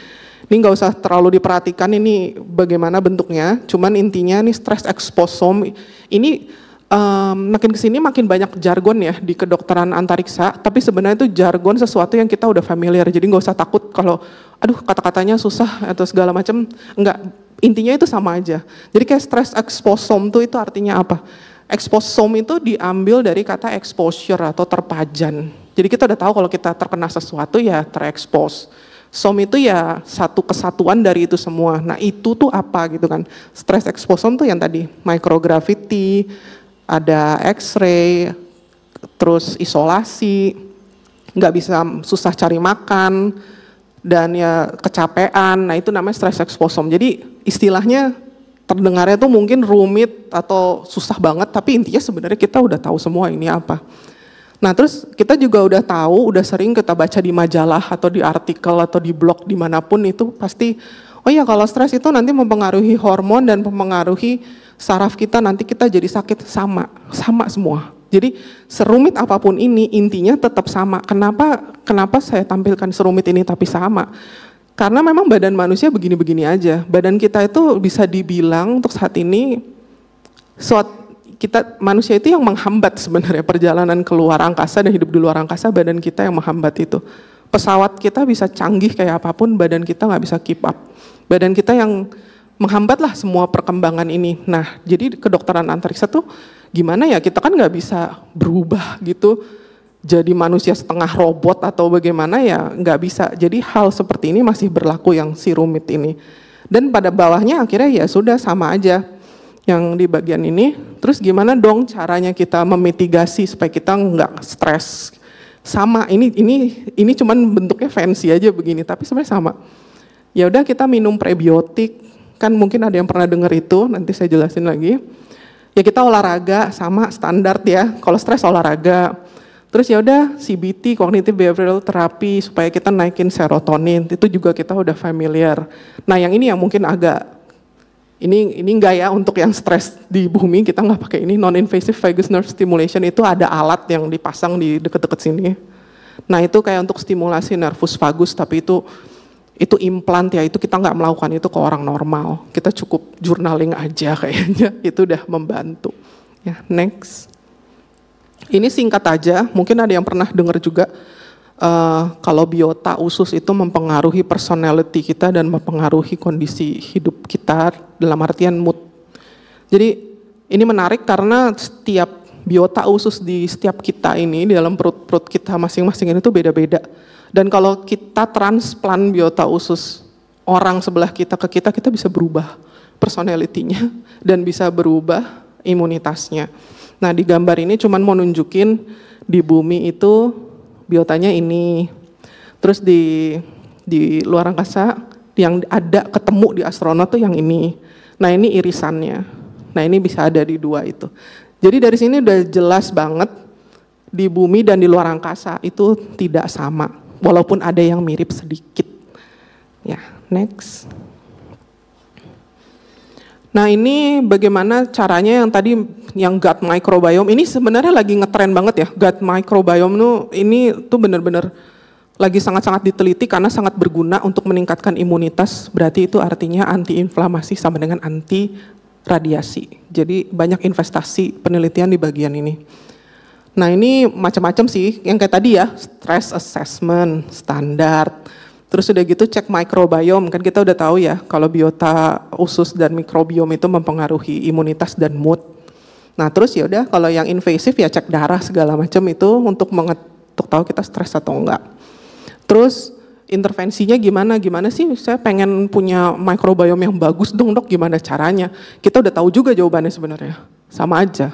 Ini nggak usah terlalu diperhatikan ini bagaimana bentuknya, cuman intinya nih stress exposome ini makin kesini makin banyak jargon ya di kedokteran antariksa, tapi sebenarnya itu jargon sesuatu yang kita udah familiar, jadi nggak usah takut kalau kata-katanya susah atau segala macam, enggak, intinya itu sama aja. Jadi kayak stress exposome tuh itu artinya apa? Exposome itu diambil dari kata exposure atau terpajan. Jadi kita udah tahu kalau kita terkena sesuatu ya terekspos. Som itu ya satu kesatuan dari itu semua. Nah itu tuh apa gitu kan? Stress exposome tuh yang tadi microgravity, ada X-ray, terus isolasi, nggak bisa, susah cari makan, dan ya kecapean. Nah itu namanya stress exposome. Jadi istilahnya terdengarnya tuh mungkin rumit atau susah banget, tapi intinya sebenarnya kita udah tahu semua ini apa. Nah terus kita juga udah tahu, udah sering kita baca di majalah atau di artikel atau di blog dimanapun itu pasti, oh ya kalau stres itu nanti mempengaruhi hormon dan mempengaruhi saraf kita, nanti kita jadi sakit sama semua. Jadi serumit apapun ini intinya tetap sama. Kenapa saya tampilkan serumit ini tapi sama? Karena memang badan manusia begini-begini aja. Badan kita itu bisa dibilang untuk saat ini manusia itu yang menghambat sebenarnya perjalanan ke luar angkasa dan hidup di luar angkasa, badan kita yang menghambat itu. Pesawat kita bisa canggih kayak apapun, badan kita nggak bisa keep up. Badan kita yang menghambatlah semua perkembangan ini. Nah, jadi kedokteran antariksa tuh gimana ya, kita kan nggak bisa berubah gitu jadi manusia setengah robot atau bagaimana ya, nggak bisa. Jadi hal seperti ini masih berlaku yang si rumit ini. Dan pada bawahnya akhirnya ya sudah sama aja yang di bagian ini. Terus gimana dong caranya kita memitigasi supaya kita nggak stres? Sama, ini cuman bentuknya fancy aja begini, tapi sebenarnya sama. Ya udah, kita minum prebiotik, kan mungkin ada yang pernah dengar itu, nanti saya jelasin lagi. Ya kita olahraga, sama standar ya, kalau stres olahraga. Terus ya udah CBT, cognitive behavioral therapy, supaya kita naikin serotonin, itu juga kita udah familiar. Nah yang ini yang mungkin agak, ini enggak ya untuk yang stres di bumi, kita nggak pakai ini, non-invasive vagus nerve stimulation, itu ada alat yang dipasang di deket-deket sini. Nah itu kayak untuk stimulasi nervus vagus, tapi itu implant ya, itu kita nggak melakukan itu ke orang normal. Kita cukup journaling aja kayaknya, itu udah membantu. Ya, next. Ini singkat aja, mungkin ada yang pernah dengar juga, kalau biota usus itu mempengaruhi personality kita dan mempengaruhi kondisi hidup kita dalam artian mood. Jadi ini menarik karena setiap biota usus di setiap kita ini, di dalam perut kita masing-masing ini tuh beda-beda. Dan kalau kita transplant biota usus orang sebelah kita ke kita bisa berubah personality-nya dan bisa berubah imunitasnya. Nah di gambar ini cuman mau nunjukin di bumi itu biotanya ini. Terus di luar angkasa yang ada ketemu di astronot tuh yang ini. Nah ini irisannya. Nah ini bisa ada di dua itu. Jadi dari sini udah jelas banget di bumi dan di luar angkasa itu tidak sama. Walaupun ada yang mirip sedikit. Ya, next. Nah ini bagaimana caranya yang tadi yang gut microbiome, ini sebenarnya lagi ngetren banget ya. Gut microbiome ini tuh benar-benar lagi sangat-sangat diteliti karena sangat berguna untuk meningkatkan imunitas. Berarti itu artinya anti-inflamasi sama dengan anti radiasi. Jadi banyak investasi penelitian di bagian ini. Nah ini macam-macam sih, yang kayak tadi ya, stress assessment, standar, terus udah gitu cek microbiome, kan kita udah tahu ya, kalau biota usus dan mikrobiom itu mempengaruhi imunitas dan mood. Nah terus ya udah, kalau yang invasif ya cek darah segala macam itu untuk tahu kita stres atau enggak. Terus intervensinya gimana sih, saya pengen punya microbiome yang bagus dong dok, gimana caranya? Kita udah tahu juga jawabannya sebenarnya, sama aja.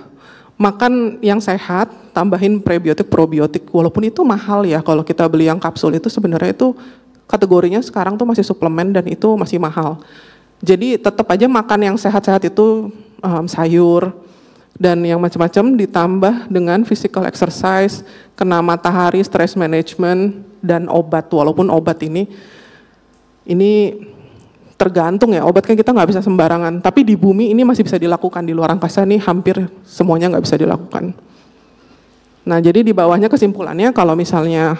Makan yang sehat, tambahin prebiotik, probiotik, walaupun itu mahal ya, kalau kita beli yang kapsul itu sebenarnya itu kategorinya sekarang tuh masih suplemen dan itu masih mahal. Jadi tetap aja makan yang sehat-sehat itu sayur dan yang macam-macam ditambah dengan physical exercise, kena matahari, stress management, dan obat. Walaupun obat ini tergantung ya, obat kan kita nggak bisa sembarangan, tapi di bumi ini masih bisa dilakukan, di luar angkasa nih hampir semuanya nggak bisa dilakukan. Nah jadi di bawahnya kesimpulannya kalau misalnya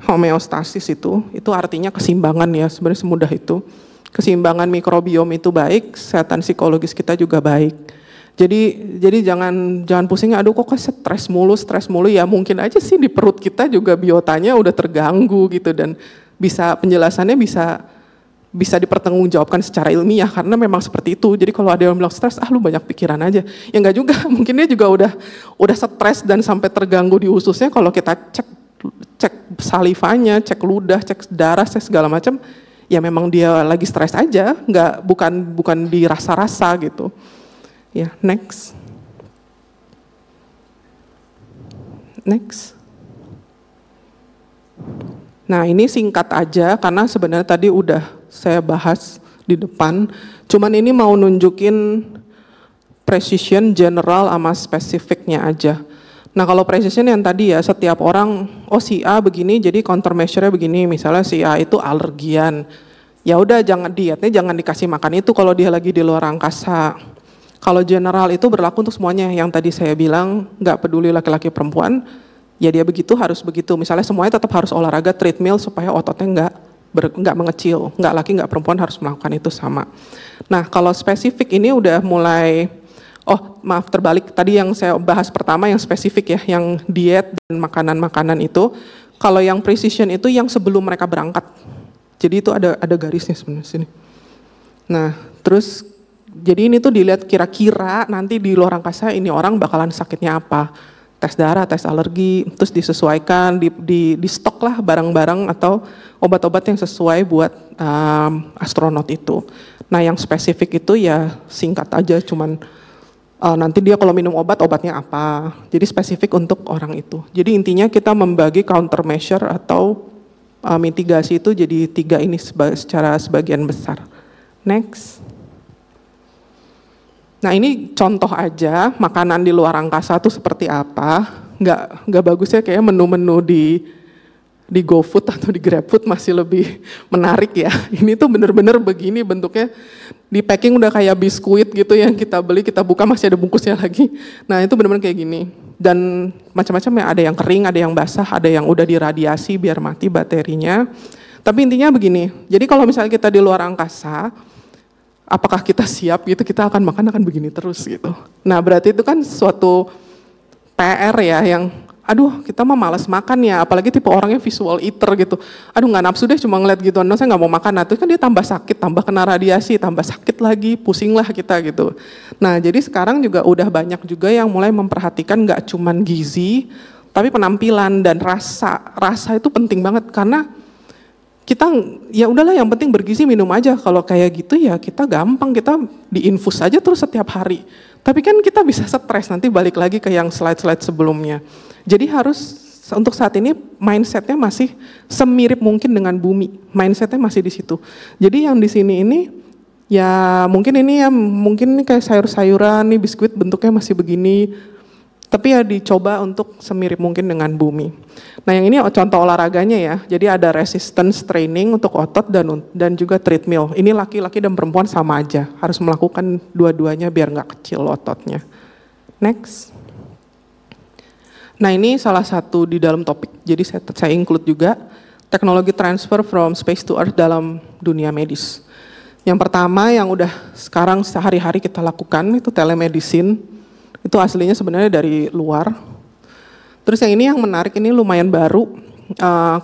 homeostasis itu artinya keseimbangan ya, sebenarnya semudah itu. Keseimbangan mikrobiom itu baik, kesehatan psikologis kita juga baik. Jadi jangan pusing, aduh kok stres mulu, ya mungkin aja sih di perut kita juga biotanya udah terganggu gitu, dan penjelasannya bisa dipertanggungjawabkan secara ilmiah karena memang seperti itu. Jadi kalau ada yang bilang stres, lu banyak pikiran aja. Ya enggak juga, mungkin dia juga udah stres dan sampai terganggu di ususnya. Kalau kita cek salivanya, cek ludah, cek darah, cek segala macam, ya memang dia lagi stres aja, bukan dirasa-rasa gitu. Ya, next. Nah ini singkat aja karena sebenarnya tadi udah saya bahas di depan. Cuman ini mau nunjukin precision general sama spesifiknya aja. Nah kalau precision yang tadi ya, setiap orang, si A begini jadi countermeasure-nya begini. Misalnya si A itu alergian. Ya udah dietnya jangan dikasih makan itu kalau dia lagi di luar angkasa. Kalau general itu berlaku untuk semuanya, yang tadi saya bilang nggak peduli laki-laki perempuan, ya dia begitu harus begitu. Misalnya semuanya tetap harus olahraga treadmill supaya ototnya nggak mengecil, nggak laki nggak perempuan harus melakukan itu sama. Nah kalau spesifik ini udah mulai, maaf terbalik, tadi yang saya bahas pertama yang spesifik ya, yang diet dan makanan-makanan itu, kalau yang precision itu yang sebelum mereka berangkat. Jadi itu ada garisnya sebenarnya sini. Nah terus jadi ini tuh dilihat kira-kira nanti di luar angkasa ini orang bakalan sakitnya apa. Tes darah, tes alergi, terus disesuaikan, di stok lah barang-barang atau obat-obat yang sesuai buat astronot itu. Nah yang spesifik itu ya singkat aja, cuman nanti dia kalau minum obatnya apa. Jadi spesifik untuk orang itu. Jadi intinya kita membagi countermeasure atau mitigasi itu jadi 3 ini secara sebagian besar. Next. Nah ini contoh aja makanan di luar angkasa tuh seperti apa. Nggak bagus ya, kayak menu-menu di GoFood atau di GrabFood masih lebih menarik ya. Ini tuh bener-bener begini bentuknya, di packing udah kayak biskuit gitu yang kita beli, kita buka masih ada bungkusnya lagi. Nah itu bener-bener kayak gini. Dan macam-macam ya, ada yang kering, ada yang basah, ada yang udah diradiasi biar mati baterinya. Tapi intinya begini, jadi kalau misalnya kita di luar angkasa, apakah kita siap gitu, kita akan begini terus gitu. Nah berarti itu kan suatu PR ya yang, aduh kita mah malas makan ya, apalagi tipe orangnya visual eater gitu. Aduh nggak nafsu deh cuma ngeliat gitu, saya nggak mau makan. Nah itu kan dia tambah sakit, tambah kena radiasi, tambah sakit lagi, pusing lah kita gitu. Nah jadi sekarang juga udah banyak juga yang mulai memperhatikan nggak cuman gizi, tapi penampilan dan rasa. Rasa itu penting banget karena kita ya udahlah yang penting bergizi, minum aja. Kalau kayak gitu ya kita gampang, kita diinfus aja terus setiap hari. Tapi kan kita bisa stres, nanti balik lagi ke yang slide-slide sebelumnya. Jadi harus untuk saat ini mindsetnya masih semirip mungkin dengan bumi. Mindsetnya masih di situ. Jadi yang di sini ini ya mungkin ini kayak sayur-sayuran nih, biskuit bentuknya masih begini. Tapi ya dicoba untuk semirip mungkin dengan bumi. Nah yang ini contoh olahraganya ya. Jadi ada resistance training untuk otot dan juga treadmill. Ini laki-laki dan perempuan sama aja. Harus melakukan dua-duanya biar nggak kecil ototnya. Next. Nah ini salah satu di dalam topik. Jadi saya include juga teknologi transfer from space to earth dalam dunia medis. Yang pertama yang udah sekarang sehari-hari kita lakukan itu telemedicine. Itu aslinya sebenarnya dari luar. Terus yang ini yang menarik, ini lumayan baru.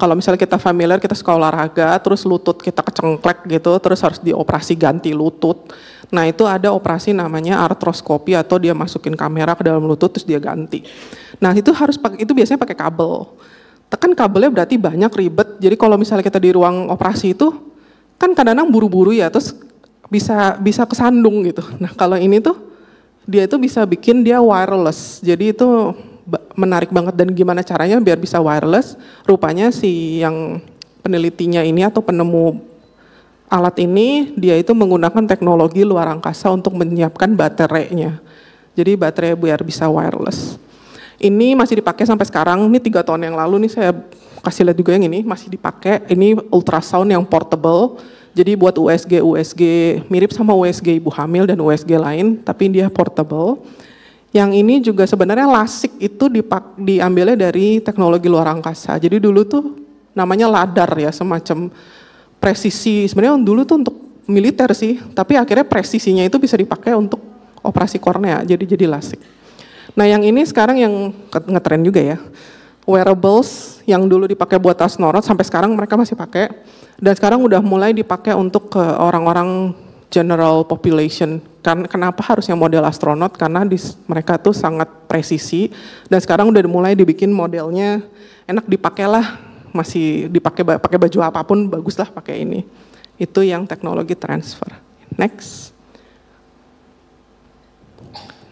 Kalau misalnya kita familiar, kita suka olahraga, terus lutut kita kecengklek gitu, terus harus dioperasi ganti lutut. Nah itu ada operasi namanya artroskopi atau dia masukin kamera ke dalam lutut terus dia ganti. Nah itu biasanya pakai kabel. Tekan kabelnya berarti banyak, ribet. Jadi kalau misalnya kita di ruang operasi itu kan kadang-kadang buru-buru ya, terus bisa kesandung gitu. Nah kalau ini tuh dia itu bisa bikin dia wireless, jadi itu menarik banget. Dan gimana caranya biar bisa wireless, rupanya si yang penelitinya ini atau penemu alat ini, dia itu menggunakan teknologi luar angkasa untuk menyiapkan baterainya. Jadi baterai biar bisa wireless. Ini masih dipakai sampai sekarang, ini 3 tahun yang lalu nih saya kasih lihat juga yang ini, masih dipakai. Ini ultrasound yang portable. Jadi buat USG mirip sama USG ibu hamil dan USG lain, tapi dia portable. Yang ini juga sebenarnya LASIK itu diambilnya dari teknologi luar angkasa. Jadi dulu tuh namanya LADAR ya, semacam presisi. Sebenarnya dulu tuh untuk militer sih, tapi akhirnya presisinya itu bisa dipakai untuk operasi kornea, jadi LASIK. Nah yang ini sekarang yang ngetren juga ya, wearables yang dulu dipakai buat astronot sampai sekarang mereka masih pakai. Dan sekarang udah mulai dipakai untuk ke orang-orang general population. Kenapa harusnya model astronot? Karena mereka tuh sangat presisi. Dan sekarang udah mulai dibikin modelnya enak dipakai lah. Masih pakai baju apapun bagus lah pakai ini. Itu yang teknologi transfer. Next.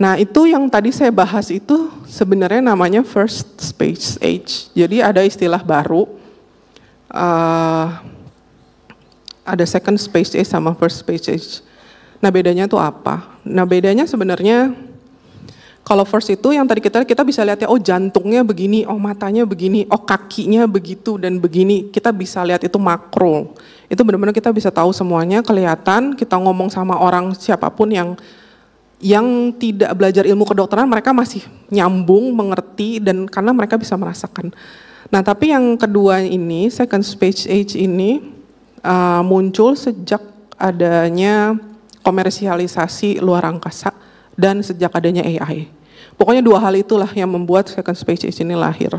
Nah itu yang tadi saya bahas itu sebenarnya namanya first space age. Jadi ada istilah baru. Ada second space age sama first space age. Nah bedanya tuh apa? Nah bedanya sebenarnya kalau first itu yang tadi kita bisa lihat ya, oh jantungnya begini, oh matanya begini, oh kakinya begitu dan begini. Kita bisa lihat itu makro. Itu benar-benar kita bisa tahu semuanya, kelihatan. Kita ngomong sama orang siapapun yang yang tidak belajar ilmu kedokteran mereka masih nyambung, mengerti, dan karena mereka bisa merasakan. Nah tapi yang kedua ini, second space age ini muncul sejak adanya komersialisasi luar angkasa dan sejak adanya AI. Pokoknya dua hal itulah yang membuat second space age ini lahir.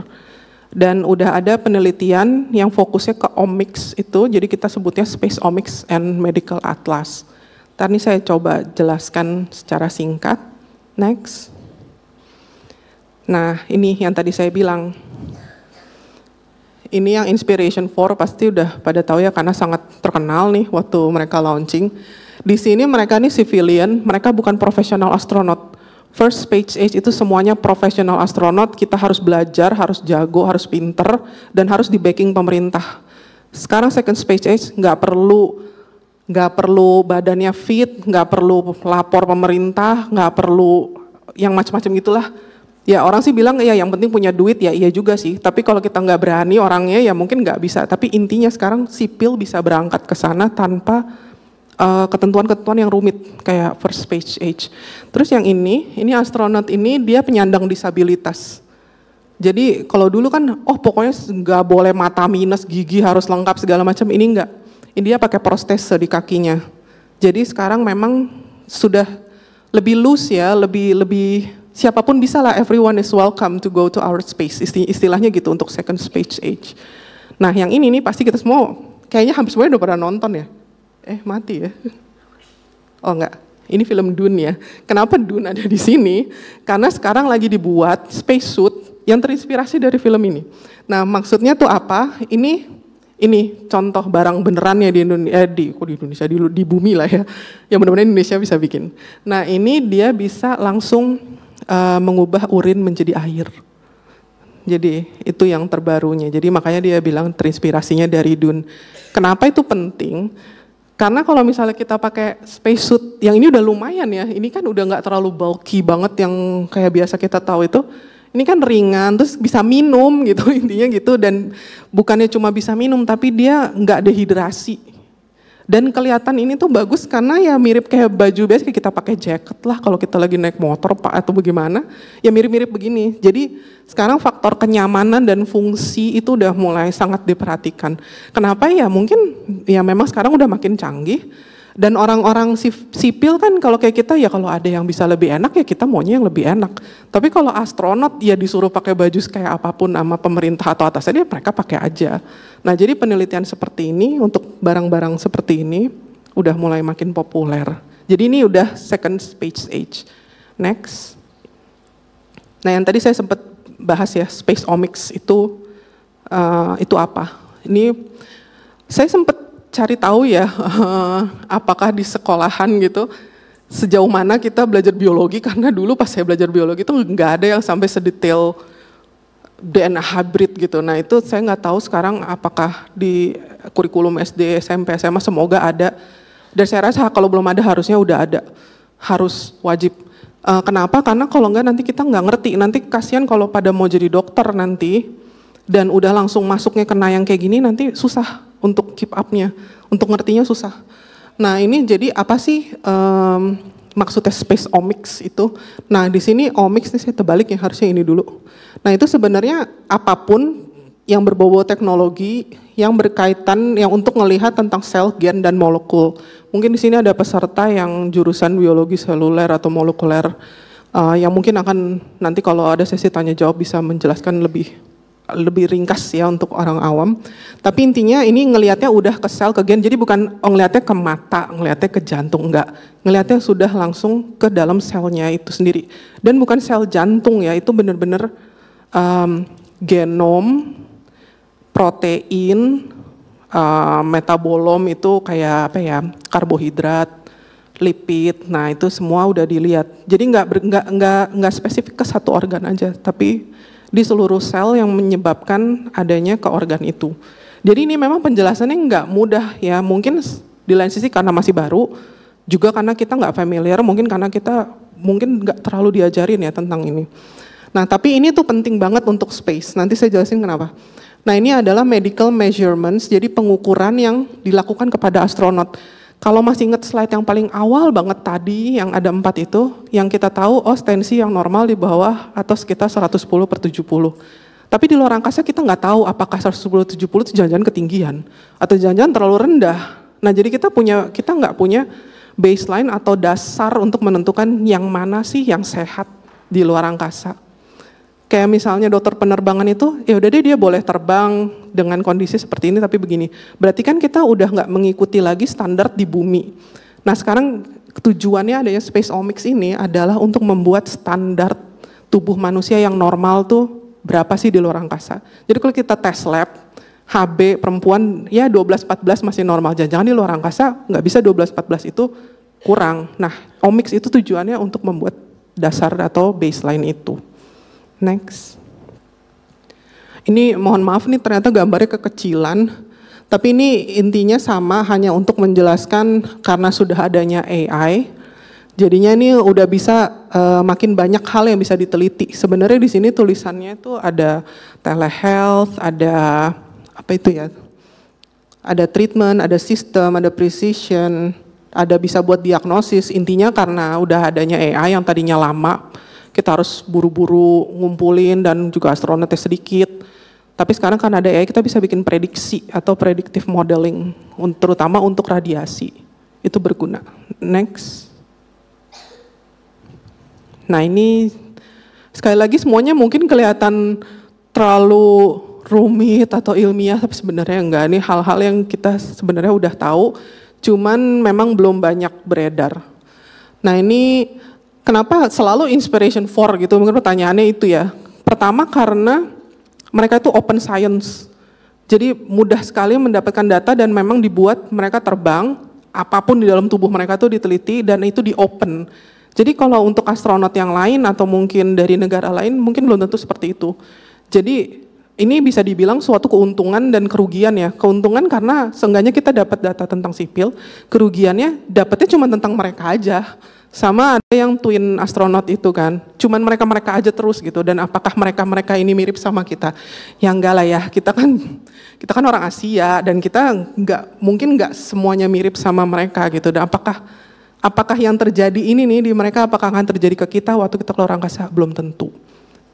Dan udah ada penelitian yang fokusnya ke omics itu, jadi kita sebutnya Space Omics and Medical Atlas. Tadi saya coba jelaskan secara singkat. Next. Nah, ini yang tadi saya bilang. Ini yang Inspiration4 pasti udah pada tahu ya karena sangat terkenal nih waktu mereka launching. Di sini mereka nih civilian, mereka bukan profesional astronot. First space age itu semuanya profesional astronot, kita harus belajar, harus jago, harus pinter, dan harus di backing pemerintah. Sekarang second space age nggak perlu badannya fit, nggak perlu lapor pemerintah, nggak perlu yang macam-macam gitulah. Ya orang sih bilang ya yang penting punya duit, ya iya juga sih. Tapi kalau kita nggak berani orangnya ya mungkin nggak bisa. Tapi intinya sekarang sipil bisa berangkat ke sana tanpa ketentuan-ketentuan yang rumit kayak first space age. Terus yang ini astronot ini dia penyandang disabilitas. Jadi kalau dulu kan pokoknya nggak boleh mata minus, gigi harus lengkap segala macam, ini enggak. Ini dia pakai protese di kakinya. Jadi sekarang memang sudah lebih loose ya, lebih siapapun bisa lah, everyone is welcome to go to our space. Istilahnya gitu untuk second space age. Nah yang ini nih pasti kita semua kayaknya hampir semuanya udah pernah nonton ya. Mati ya. Oh enggak, ini film Dune ya. Kenapa Dune ada di sini? Karena sekarang lagi dibuat spacesuit yang terinspirasi dari film ini. Nah maksudnya tuh apa? Ini contoh barang beneran ya di Indonesia, di bumi lah ya. Yang benar-benar Indonesia bisa bikin. Nah ini dia bisa langsung mengubah urin menjadi air. Jadi itu yang terbarunya. Jadi makanya dia bilang terinspirasinya dari Dune. Kenapa itu penting? Karena kalau misalnya kita pakai spacesuit, yang ini udah lumayan ya, ini kan udah nggak terlalu bulky banget yang kayak biasa kita tahu itu. Ini kan ringan, terus bisa minum gitu intinya gitu, dan bukannya cuma bisa minum, tapi dia nggak dehidrasi. Dan kelihatan ini tuh bagus karena ya mirip kayak baju biasa kayak kita pakai jaket lah kalau kita lagi naik motor Pak atau bagaimana, ya mirip-mirip begini. Jadi sekarang faktor kenyamanan dan fungsi itu udah mulai sangat diperhatikan. Kenapa ya? Mungkin ya memang sekarang udah makin canggih dan orang-orang sipil kan kalau kayak kita ya kalau ada yang bisa lebih enak ya kita maunya yang lebih enak. Tapi kalau astronot ya disuruh pakai baju kayak apapun sama pemerintah atau atasnya, dia mereka pakai aja. Nah jadi penelitian seperti ini untuk barang-barang seperti ini udah mulai makin populer. Jadi ini udah second space age. Next. Nah yang tadi saya sempat bahas ya, space omics itu apa? Ini saya sempat cari tahu ya, apakah di sekolahan gitu, sejauh mana kita belajar biologi, karena dulu pas saya belajar biologi itu nggak ada yang sampai sedetail DNA hybrid gitu. Nah itu saya nggak tahu sekarang apakah di kurikulum SD, SMP, SMA semoga ada. Dan saya rasa kalau belum ada harusnya udah ada, harus wajib. Kenapa? Karena kalau nggak nanti kita nggak ngerti. Nanti kasihan kalau pada mau jadi dokter nanti dan udah langsung masuknya kena yang kayak gini, nanti susah untuk keep up-nya, untuk ngertinya susah. Nah ini jadi apa sih maksudnya space omics itu? Nah di sini omics nih saya terbalik ya, harusnya ini dulu. Nah itu sebenarnya apapun yang berbau teknologi yang berkaitan yang untuk melihat tentang sel, gen dan molekul. Mungkin di sini ada peserta yang jurusan biologi seluler atau molekuler yang mungkin akan nanti kalau ada sesi tanya jawab bisa menjelaskan lebih ringkas ya untuk orang awam. Tapi intinya ini ngelihatnya udah ke sel, ke gen, jadi bukan ngelihatnya ke mata, ngelihatnya ke jantung, enggak. Ngelihatnya sudah langsung ke dalam selnya itu sendiri. Dan bukan sel jantung ya, itu benar-benar genom, protein, metabolom itu kayak apa ya, karbohidrat, lipid. Nah itu semua udah dilihat. Jadi nggak spesifik ke satu organ aja, tapi di seluruh sel yang menyebabkan adanya ke organ itu. Jadi ini memang penjelasannya nggak mudah ya, mungkin di lain sisi karena masih baru, juga karena kita nggak familiar, mungkin karena kita mungkin nggak terlalu diajarin ya tentang ini. Nah tapi ini tuh penting banget untuk space, nanti saya jelasin kenapa. Nah ini adalah medical measurements, jadi pengukuran yang dilakukan kepada astronot. Kalau masih ingat slide yang paling awal banget tadi, yang ada 4 itu, yang kita tahu, tensi yang normal di bawah atau sekitar 110/70. Tapi di luar angkasa kita nggak tahu apakah 110/70 itu jangan-jangan ketinggian, atau jangan-jangan terlalu rendah. Nah jadi kita nggak punya baseline atau dasar untuk menentukan yang mana sih yang sehat di luar angkasa. Kayak misalnya dokter penerbangan itu, ya udah deh dia boleh terbang dengan kondisi seperti ini, tapi begini. Berarti kan kita udah nggak mengikuti lagi standar di bumi. Nah sekarang tujuannya adanya Space Omics ini adalah untuk membuat standar tubuh manusia yang normal tuh berapa sih di luar angkasa. Jadi kalau kita tes lab, HB perempuan ya 12-14 masih normal. Jangan-jangan di luar angkasa nggak bisa 12-14 itu kurang. Nah Omics itu tujuannya untuk membuat dasar atau baseline itu. Next. Ini mohon maaf nih ternyata gambarnya kekecilan, tapi ini intinya sama, hanya untuk menjelaskan karena sudah adanya AI, jadinya ini udah bisa makin banyak hal yang bisa diteliti. Sebenarnya di sini tulisannya itu ada telehealth, ada apa itu ya? Ada treatment, ada sistem, ada precision, ada bisa buat diagnosis. Intinya karena udah adanya AI yang tadinya lama, kita harus buru-buru ngumpulin dan juga astronotnya sedikit. Tapi sekarang kan ada AI, kita bisa bikin prediksi atau predictive modeling, terutama untuk radiasi. Itu berguna. Next. Nah ini sekali lagi semuanya mungkin kelihatan terlalu rumit atau ilmiah, tapi sebenarnya enggak. Ini hal-hal yang kita sebenarnya udah tahu, cuman memang belum banyak beredar. Nah ini kenapa selalu inspiration for gitu, mungkin pertanyaannya itu ya. Pertama karena mereka itu open science. Jadi mudah sekali mendapatkan data dan memang dibuat mereka terbang, apapun di dalam tubuh mereka itu diteliti dan itu di open. Jadi kalau untuk astronot yang lain atau mungkin dari negara lain mungkin belum tentu seperti itu. Jadi ini bisa dibilang suatu keuntungan dan kerugian ya. Keuntungan karena seenggaknya kita dapat data tentang sipil, kerugiannya dapatnya cuma tentang mereka aja. Sama ada yang twin astronot itu kan, cuman mereka aja terus gitu. Dan apakah mereka ini mirip sama kita? Ya enggak lah ya, kita kan orang Asia dan kita mungkin nggak semuanya mirip sama mereka gitu. Dan apakah yang terjadi ini nih di mereka apakah akan terjadi ke kita waktu kita keluar angkasa? Belum tentu.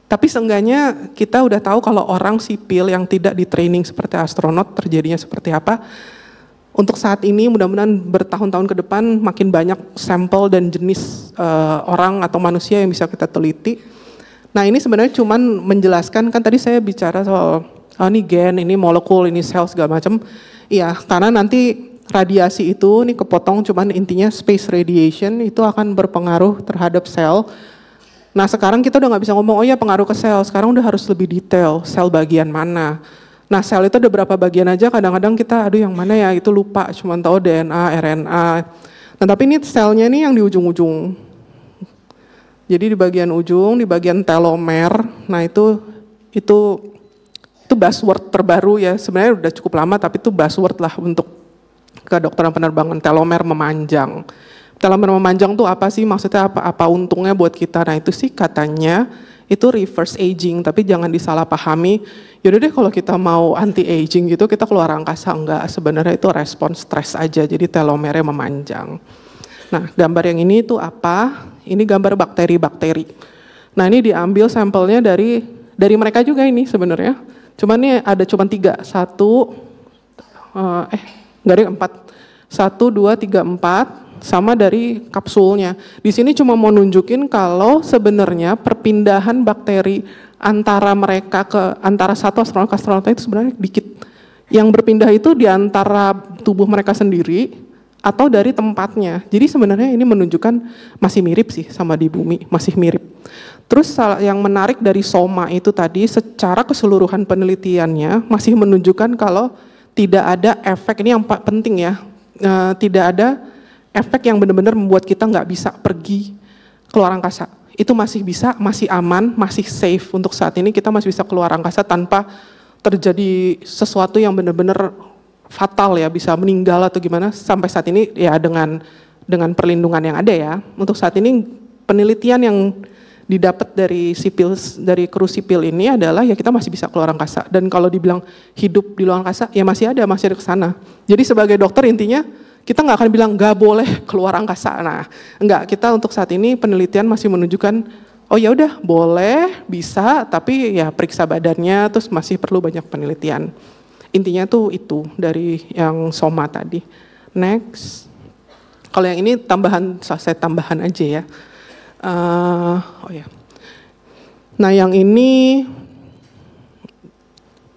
Tapi seenggaknya kita udah tahu kalau orang sipil yang tidak di training seperti astronot terjadinya seperti apa. Untuk saat ini mudah-mudahan bertahun-tahun ke depan makin banyak sampel dan jenis orang atau manusia yang bisa kita teliti. Nah ini sebenarnya cuman menjelaskan, kan tadi saya bicara soal ini gen, ini molekul, ini sel segala macam. Iya, karena nanti radiasi itu ini kepotong, cuman intinya space radiation itu akan berpengaruh terhadap sel. Nah sekarang kita udah nggak bisa ngomong, oh ya pengaruh ke sel, sekarang udah harus lebih detail, sel bagian mana. Nah sel itu ada berapa bagian aja, kadang-kadang kita aduh yang mana ya itu lupa, cuma tahu DNA, RNA. Nah tapi ini selnya nih yang di ujung-ujung. Jadi di bagian ujung, di bagian telomer, nah itu buzzword terbaru ya, sebenarnya udah cukup lama tapi itu buzzword lah untuk kedokteran penerbangan, telomer memanjang. Telomer memanjang tuh apa sih, maksudnya apa untungnya buat kita? Nah itu sih katanya itu reverse aging, tapi jangan disalahpahami. Yaudah deh kalau kita mau anti aging gitu kita keluar angkasa, enggak, sebenarnya itu respon stres aja, jadi telomernya memanjang. Nah gambar yang ini itu apa? Ini gambar bakteri-bakteri. Nah ini diambil sampelnya dari mereka juga ini sebenarnya. Cuman ini ada cuma 3, 4. 1, 2, 3, 4. Sama dari kapsulnya. Di sini cuma mau nunjukin kalau sebenarnya perpindahan bakteri antara satu astronot ke astronot itu sebenarnya dikit. Yang berpindah itu di antara tubuh mereka sendiri atau dari tempatnya. Jadi sebenarnya ini menunjukkan masih mirip sih sama di bumi, masih mirip. Terus yang menarik dari SOMA itu tadi secara keseluruhan penelitiannya masih menunjukkan kalau tidak ada efek, ini yang penting ya, tidak ada efek yang benar-benar membuat kita nggak bisa pergi keluar angkasa. Itu masih bisa, masih aman, masih safe. Untuk saat ini kita masih bisa keluar angkasa tanpa terjadi sesuatu yang benar-benar fatal ya, bisa meninggal atau gimana. Sampai saat ini ya dengan perlindungan yang ada ya. Untuk saat ini penelitian yang didapat dari kru sipil ini adalah ya kita masih bisa keluar angkasa. Dan kalau dibilang hidup di luar angkasa ya masih ada ke sana. Jadi sebagai dokter intinya kita nggak akan bilang nggak boleh keluar angkasa. Nah, enggak, kita untuk saat ini penelitian masih menunjukkan, oh ya udah boleh, bisa, tapi ya periksa badannya, terus masih perlu banyak penelitian. Intinya tuh itu dari yang Soma tadi. Next, kalau yang ini tambahan, saya tambahan aja ya. Oh ya. Nah yang ini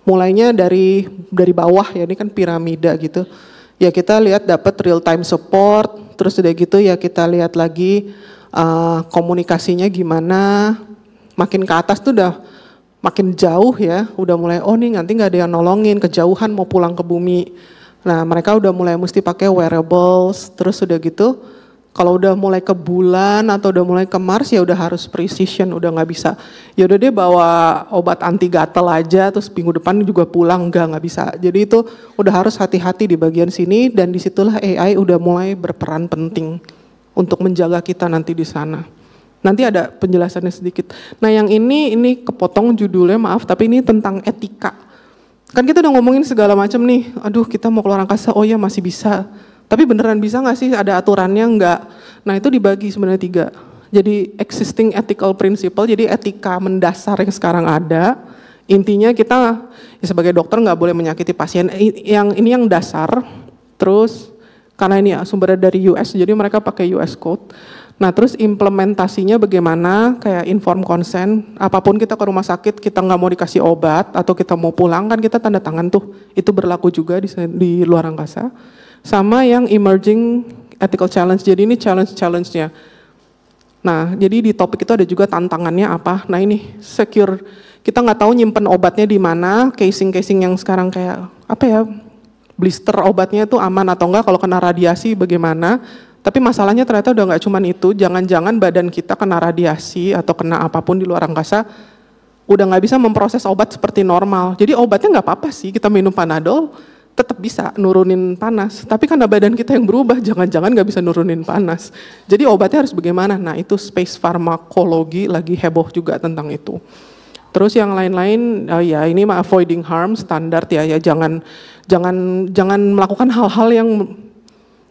mulainya dari bawah ya, ini kan piramida gitu. Ya kita lihat dapat real time support, terus udah gitu ya kita lihat lagi komunikasinya gimana. Makin ke atas tuh udah makin jauh ya, udah mulai oh nih nanti nggak ada yang nolongin, kejauhan mau pulang ke bumi. Nah mereka udah mulai mesti pakai wearables, terus udah gitu. Kalau udah mulai ke bulan atau udah mulai ke Mars ya udah harus precision, udah nggak bisa. Ya udah deh bawa obat anti gatal aja, terus minggu depan juga pulang, nggak bisa. Jadi itu udah harus hati-hati di bagian sini dan disitulah AI udah mulai berperan penting untuk menjaga kita nanti di sana. Nanti ada penjelasannya sedikit. Nah yang ini kepotong judulnya maaf, tapi ini tentang etika. Kan kita udah ngomongin segala macam nih, aduh kita mau keluar angkasa, oh ya masih bisa. Tapi beneran bisa nggak sih, ada aturannya nggak? Nah itu dibagi sebenarnya 3. Jadi existing ethical principle, jadi etika mendasar yang sekarang ada. Intinya kita ya sebagai dokter nggak boleh menyakiti pasien, yang dasar. Terus karena ini ya sumbernya dari US, jadi mereka pakai US Code. Nah terus implementasinya bagaimana, kayak informed consent, apapun kita ke rumah sakit, kita nggak mau dikasih obat, atau kita mau pulang, kan kita tanda tangan tuh. Itu berlaku juga di luar angkasa. Sama yang emerging ethical challenge, jadi ini challenge-nya. Nah, jadi di topik itu ada juga tantangannya apa. Nah ini, secure, kita nggak tahu nyimpen obatnya di mana, casing-casing yang sekarang kayak, apa ya, blister obatnya itu aman atau enggak, kalau kena radiasi bagaimana. Tapi masalahnya ternyata udah nggak cuman itu, jangan-jangan badan kita kena radiasi atau kena apapun di luar angkasa, udah nggak bisa memproses obat seperti normal. Jadi obatnya nggak apa-apa sih, kita minum Panadol, tetap bisa nurunin panas, tapi karena badan kita yang berubah, jangan-jangan nggak bisa nurunin panas. Jadi obatnya harus bagaimana? Nah itu space pharmacology lagi heboh juga tentang itu. Terus yang lain-lain, ya ini mah avoiding harm standar ya, jangan melakukan hal-hal yang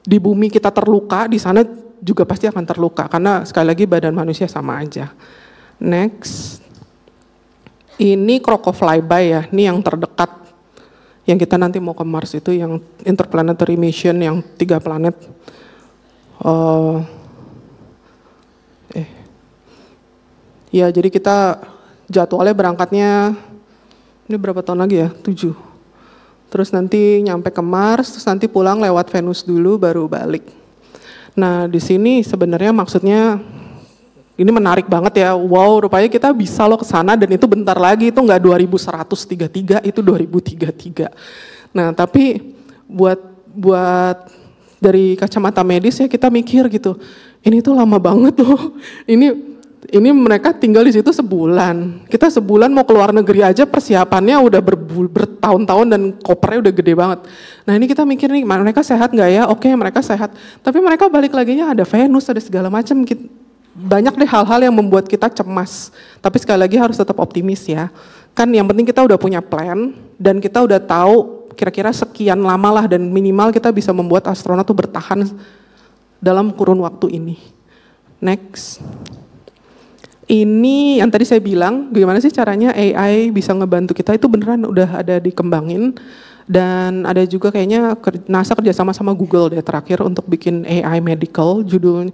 di bumi kita terluka, di sana juga pasti akan terluka karena sekali lagi badan manusia sama aja. Next, ini Crocodile flyby ya, ini yang terdekat. Yang kita nanti mau ke Mars itu yang interplanetary mission yang 3 planet. Ya jadi kita jadwalnya berangkatnya, ini berapa tahun lagi ya? 7. Terus nanti nyampe ke Mars, terus nanti pulang lewat Venus dulu baru balik. Nah di sini sebenarnya maksudnya, ini menarik banget ya, wow rupanya kita bisa loh ke sana dan itu bentar lagi, itu nggak 2133, itu 2033. Nah tapi buat dari kacamata medis ya kita mikir gitu, ini tuh lama banget loh, ini mereka tinggal di situ sebulan, kita sebulan mau keluar negeri aja persiapannya udah bertahun-tahun dan kopernya udah gede banget. Nah ini kita mikir nih, mereka sehat nggak ya? Oke mereka sehat, tapi mereka balik lagi nya ada Venus, ada segala macam. Banyak deh hal-hal yang membuat kita cemas, tapi sekali lagi harus tetap optimis ya. Kan yang penting kita udah punya plan, dan kita udah tahu kira-kira sekian lama lah, dan minimal kita bisa membuat astronot tuh bertahan dalam kurun waktu ini. Next. Ini yang tadi saya bilang, gimana sih caranya AI bisa ngebantu kita, itu beneran udah ada dikembangin, dan ada juga kayaknya NASA kerjasama sama Google deh terakhir untuk bikin AI medical, judulnya.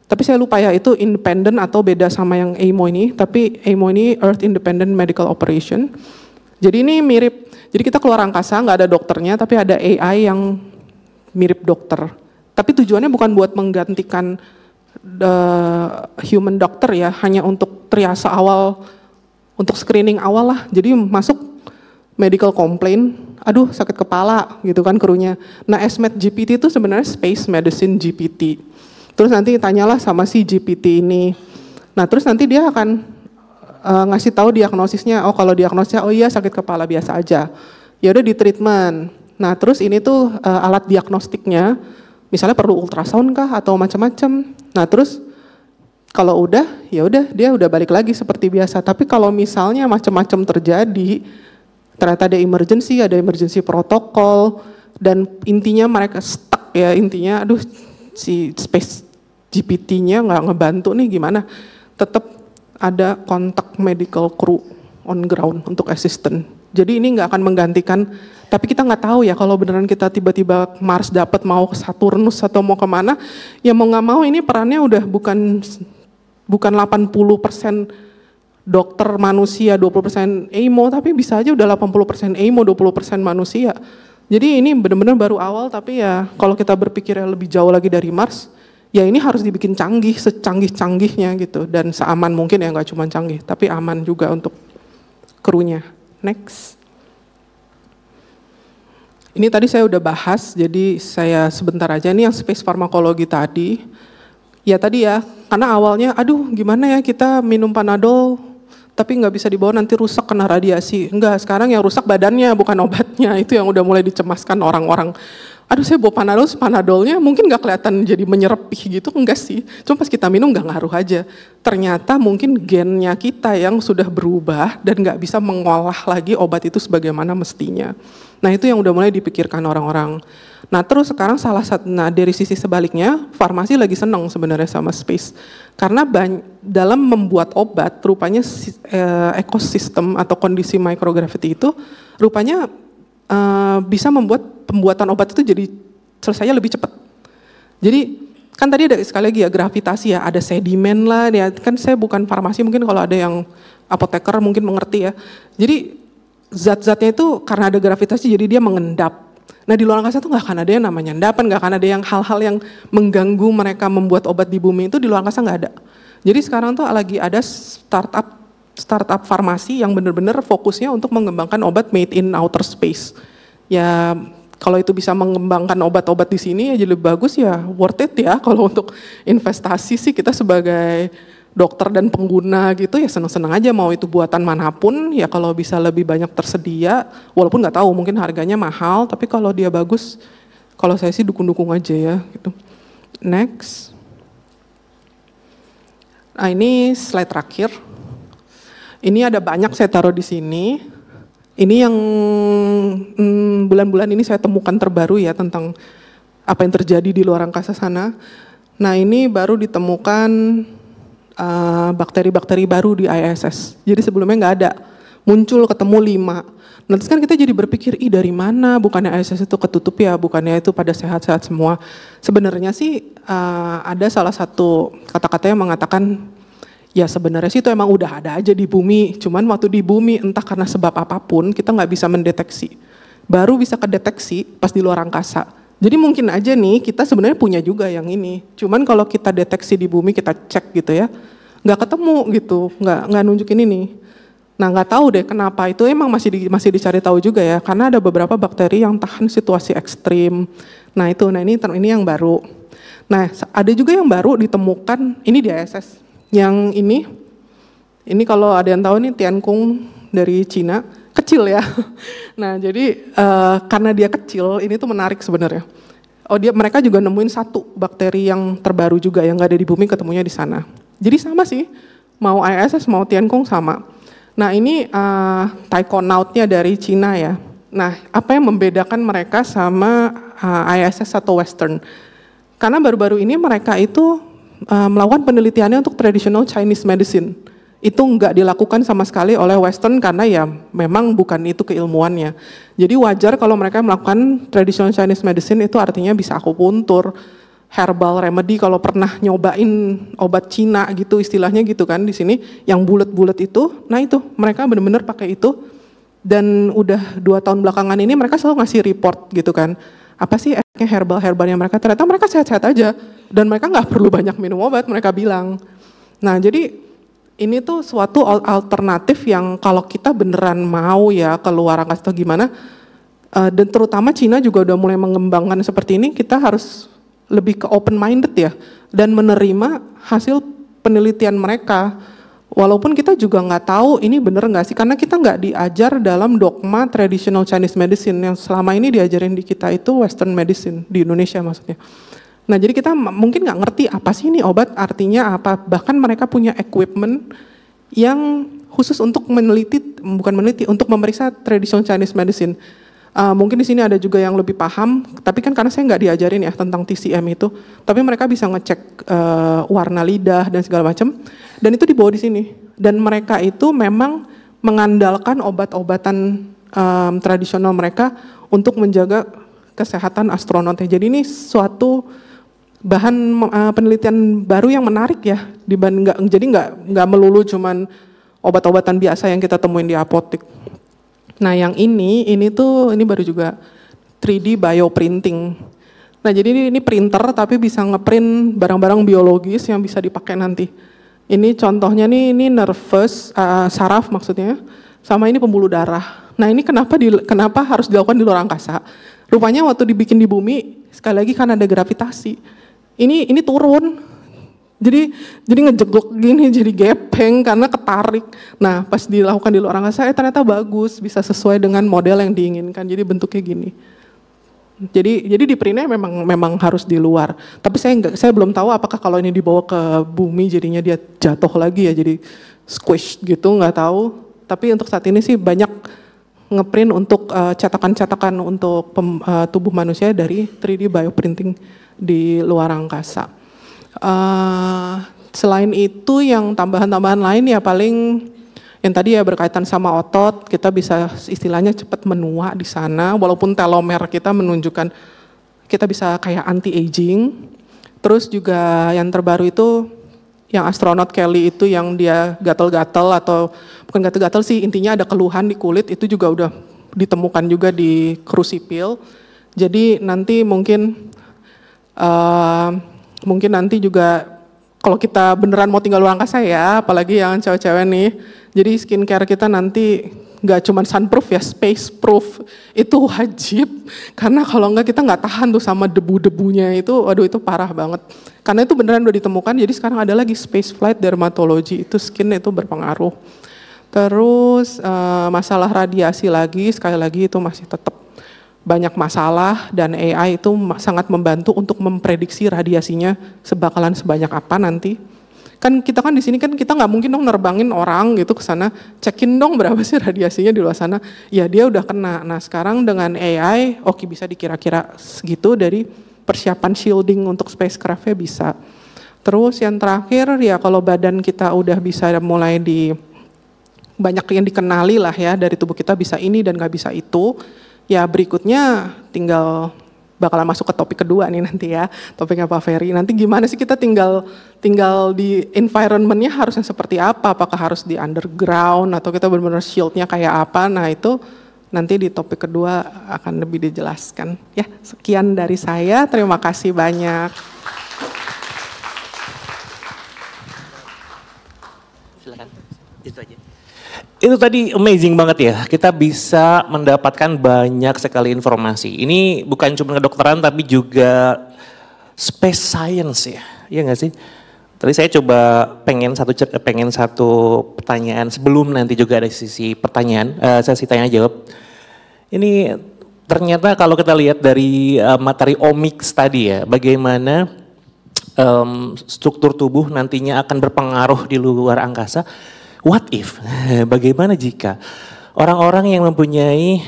Tapi saya lupa ya, itu independent atau beda sama yang EIMO ini, tapi EIMO ini Earth Independent Medical Operation. Jadi ini mirip, jadi kita keluar angkasa, nggak ada dokternya, tapi ada AI yang mirip dokter. Tapi tujuannya bukan buat menggantikan human doctor ya, hanya untuk triase awal, untuk screening awal lah. Jadi masuk medical complaint, aduh sakit kepala gitu kan krunya. Nah SMED GPT itu sebenarnya Space Medicine GPT. Terus nanti tanyalah sama si GPT ini. Nah terus nanti dia akan ngasih tahu diagnosisnya. Oh kalau diagnosisnya, oh iya sakit kepala biasa aja. Ya udah di treatment. Nah terus ini tuh alat diagnostiknya, misalnya perlu ultrasound kah atau macam-macam. Nah terus kalau udah, ya udah dia udah balik lagi seperti biasa. Tapi kalau misalnya macam-macam terjadi, ternyata ada emergency protokol, dan intinya mereka stuck ya intinya, aduh si Space GPT-nya nggak ngebantu nih gimana. Tetap ada kontak medical crew on ground untuk assistant. Jadi ini nggak akan menggantikan, tapi kita nggak tahu ya kalau beneran kita tiba-tiba Mars dapat mau ke Saturnus atau mau kemana, ya mau nggak mau ini perannya udah bukan 80% dokter manusia, 20% EIMO, tapi bisa aja udah 80% EIMO, 20% manusia. Jadi ini benar-benar baru awal, tapi ya kalau kita berpikirnya lebih jauh lagi dari Mars, ya ini harus dibikin canggih, secanggih-canggihnya gitu, dan seaman mungkin ya, nggak cuma canggih, tapi aman juga untuk krunya. Next. Ini tadi saya udah bahas, jadi saya sebentar aja nih yang space farmakologi tadi. Ya tadi ya, karena awalnya aduh gimana ya kita minum Panadol, tapi nggak bisa dibawa nanti rusak kena radiasi. Enggak, sekarang yang rusak badannya bukan obatnya, itu yang udah mulai dicemaskan orang-orang. Aduh saya bawa Panadolnya mungkin nggak kelihatan jadi menyerepih gitu, enggak sih. Cuma pas kita minum nggak ngaruh aja. Ternyata mungkin gennya kita yang sudah berubah dan nggak bisa mengolah lagi obat itu sebagaimana mestinya. Nah itu yang udah mulai dipikirkan orang-orang. Nah terus sekarang dari sisi sebaliknya, farmasi lagi seneng sebenarnya sama space. Karena dalam membuat obat, rupanya ekosistem atau kondisi microgravity itu rupanya bisa membuat pembuatan obat itu jadi selesainya lebih cepat. Jadi kan tadi ada sekali lagi ya gravitasi ya, ada sedimen lah, ya kan saya bukan farmasi, mungkin kalau ada yang apoteker mungkin mengerti ya. Jadi zat-zatnya itu karena ada gravitasi jadi dia mengendap. Nah di luar angkasa tuh nggak akan ada yang namanya endapan, nggak akan ada yang hal-hal yang mengganggu mereka membuat obat di bumi, itu di luar angkasa nggak ada. Jadi sekarang tuh lagi ada startup farmasi yang benar-benar fokusnya untuk mengembangkan obat made in outer space. Ya kalau itu bisa mengembangkan obat-obat di sini ya jadi lebih bagus ya, worth it ya. Kalau untuk investasi sih kita sebagai dokter dan pengguna gitu ya senang-senang aja, mau itu buatan manapun ya kalau bisa lebih banyak tersedia, walaupun nggak tahu mungkin harganya mahal, tapi kalau dia bagus, kalau saya sih dukung-dukung aja ya gitu. Next. Nah ini slide terakhir. Ini ada banyak saya taruh di sini. Ini yang bulan-bulan ini saya temukan terbaru ya tentang apa yang terjadi di luar angkasa sana. Nah ini baru ditemukan bakteri-bakteri baru di ISS. Jadi sebelumnya nggak ada, muncul ketemu 5. Nah terus kan kita jadi berpikir, dari mana? Bukannya ISS itu ketutup ya? Bukannya itu pada sehat-sehat semua? Sebenarnya sih ada salah satu kata-kata yang mengatakan, ya sebenarnya sih itu emang udah ada aja di bumi. Cuman waktu di bumi entah karena sebab apapun kita nggak bisa mendeteksi. Baru bisa kedeteksi pas di luar angkasa. Jadi mungkin aja nih kita sebenarnya punya juga yang ini. Cuman kalau kita deteksi di bumi, kita cek gitu ya, nggak ketemu gitu, nggak nunjukin ini. Nah nggak tahu deh kenapa, itu emang masih dicari tahu juga ya, karena ada beberapa bakteri yang tahan situasi ekstrim. Nah ini yang baru. Nah ada juga yang baru ditemukan, ini di ISS. Yang ini kalau ada yang tahu nih Tiankung dari Cina. Kecil ya. Nah jadi karena dia kecil, ini tuh menarik sebenarnya. Mereka juga nemuin satu bakteri yang terbaru juga yang nggak ada di bumi, ketemunya di sana. Jadi sama sih, mau ISS mau Tiankung sama. Nah ini taikonautnya dari Cina ya. Nah apa yang membedakan mereka sama ISS atau Western? Karena baru-baru ini mereka itu melakukan penelitiannya untuk traditional Chinese medicine. Itu enggak dilakukan sama sekali oleh Western karena ya memang bukan itu keilmuannya. Jadi wajar kalau mereka melakukan traditional Chinese medicine, itu artinya bisa akupuntur, herbal remedy kalau pernah nyobain obat Cina gitu istilahnya gitu kan di sini yang bulat-bulat itu. Nah itu mereka benar-benar pakai itu, dan udah 2 tahun belakangan ini mereka selalu ngasih report gitu kan. Apa sih efeknya herbal-herbalnya mereka? Ternyata mereka sehat-sehat aja dan mereka nggak perlu banyak minum obat, mereka bilang. Nah jadi ini tuh suatu alternatif yang kalau kita beneran mau ya keluar angkasa atau gimana, dan terutama Cina juga udah mulai mengembangkan seperti ini, kita harus lebih ke open minded ya, dan menerima hasil penelitian mereka. Walaupun kita juga nggak tahu ini bener nggak sih, karena kita nggak diajar dalam dogma traditional Chinese medicine yang selama ini diajarin di kita itu Western medicine, di Indonesia maksudnya. Nah jadi kita mungkin nggak ngerti apa sih ini obat artinya apa, bahkan mereka punya equipment yang khusus untuk untuk memeriksa traditional Chinese medicine. Mungkin di sini ada juga yang lebih paham, tapi kan karena saya nggak diajarin ya tentang TCM itu, tapi mereka bisa ngecek warna lidah dan segala macam, dan itu dibawa di sini. Dan mereka itu memang mengandalkan obat-obatan tradisional mereka untuk menjaga kesehatan astronotnya. Jadi ini suatu bahan penelitian baru yang menarik ya, jadi nggak melulu cuman obat-obatan biasa yang kita temuin di apotek. Nah yang ini baru juga 3D bioprinting. Nah jadi ini printer tapi bisa ngeprint barang-barang biologis yang bisa dipakai nanti. Ini contohnya nih, ini nervous, saraf maksudnya, sama ini pembuluh darah. Nah ini kenapa harus dilakukan di luar angkasa? Rupanya waktu dibikin di bumi, sekali lagi kan ada gravitasi. Ini turun. Jadi ngejeglok gini, jadi gepeng karena ketarik. Nah pas dilakukan di luar angkasa, ternyata bagus, bisa sesuai dengan model yang diinginkan. Jadi bentuknya gini. Jadi di printnya memang harus di luar. Tapi saya belum tahu apakah kalau ini dibawa ke bumi jadinya dia jatuh lagi ya, jadi squish gitu, nggak tahu. Tapi untuk saat ini sih banyak ngeprint untuk cetakan-cetakan untuk tubuh manusia dari 3D bioprinting di luar angkasa. Selain itu yang tambahan-tambahan lain ya paling yang tadi ya berkaitan sama otot, kita bisa istilahnya cepat menua di sana, walaupun telomer kita menunjukkan kita bisa kayak anti-aging. Terus juga yang terbaru itu yang astronot Kelly itu yang dia gatal-gatal atau bukan gatal-gatal sih, intinya ada keluhan di kulit, itu juga udah ditemukan juga di krusipil. Jadi nanti mungkin nanti juga kalau kita beneran mau tinggal luar angkasa ya, apalagi yang cewek-cewek nih, jadi skincare kita nanti nggak cuma sunproof ya, space proof itu wajib, karena kalau nggak kita nggak tahan tuh sama debu-debunya itu, waduh itu parah banget. Karena itu beneran udah ditemukan, jadi sekarang ada lagi space flight dermatology, itu skin itu berpengaruh. Terus masalah radiasi lagi, sekali lagi itu masih tetap banyak masalah dan AI itu sangat membantu untuk memprediksi radiasinya bakalan sebanyak apa nanti. Kan kita kan di sini kan kita nggak mungkin dong nerbangin orang gitu ke sana, cekin dong berapa sih radiasinya di luar sana. Ya dia udah kena. Nah sekarang dengan AI, oke bisa dikira-kira segitu dari persiapan shielding untuk spacecraft-nya bisa. Terus yang terakhir ya kalau badan kita udah bisa mulai banyak yang dikenali lah ya dari tubuh kita bisa ini dan nggak bisa itu. Ya berikutnya tinggal bakalan masuk ke topik kedua nih nanti ya, topiknya Pak Ferry. Nanti gimana sih kita tinggal di environment-nya harusnya seperti apa, apakah harus di underground atau kita benar-benar shield-nya kayak apa. Nah itu nanti di topik kedua akan lebih dijelaskan. Ya sekian dari saya, terima kasih banyak. Silakan, itu aja. Itu tadi amazing banget ya, kita bisa mendapatkan banyak sekali informasi. Ini bukan cuma kedokteran tapi juga space science ya, iya nggak sih? Tadi saya coba pengen satu pertanyaan sebelum nanti juga ada sesi pertanyaan, sesi tanya jawab. Ini ternyata kalau kita lihat dari materi omics tadi ya, bagaimana struktur tubuh nantinya akan berpengaruh di luar angkasa. What if? Bagaimana jika orang-orang yang mempunyai,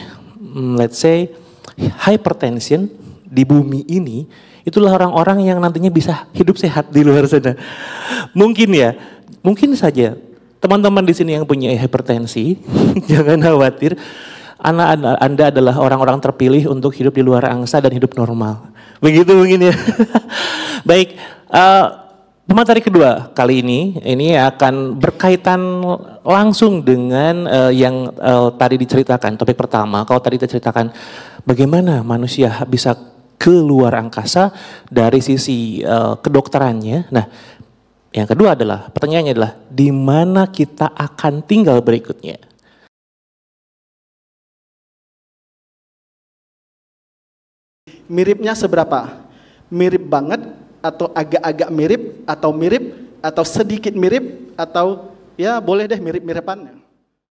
let's say, hypertension di bumi ini, itulah orang-orang yang nantinya bisa hidup sehat di luar sana. Mungkin ya, mungkin saja teman-teman di sini yang punya hipertensi, jangan khawatir, Anda adalah orang-orang terpilih untuk hidup di luar angkasa dan hidup normal. Begitu mungkin ya. Baik. Pemateri kedua kali ini akan berkaitan langsung dengan yang tadi diceritakan, topik pertama. Kalau tadi diceritakan bagaimana manusia bisa ke luar angkasa dari sisi kedokterannya. Nah, yang kedua adalah, pertanyaannya adalah, di mana kita akan tinggal berikutnya? Miripnya seberapa? Mirip banget? Atau agak-agak mirip, atau sedikit mirip, atau ya boleh deh mirip-miripan.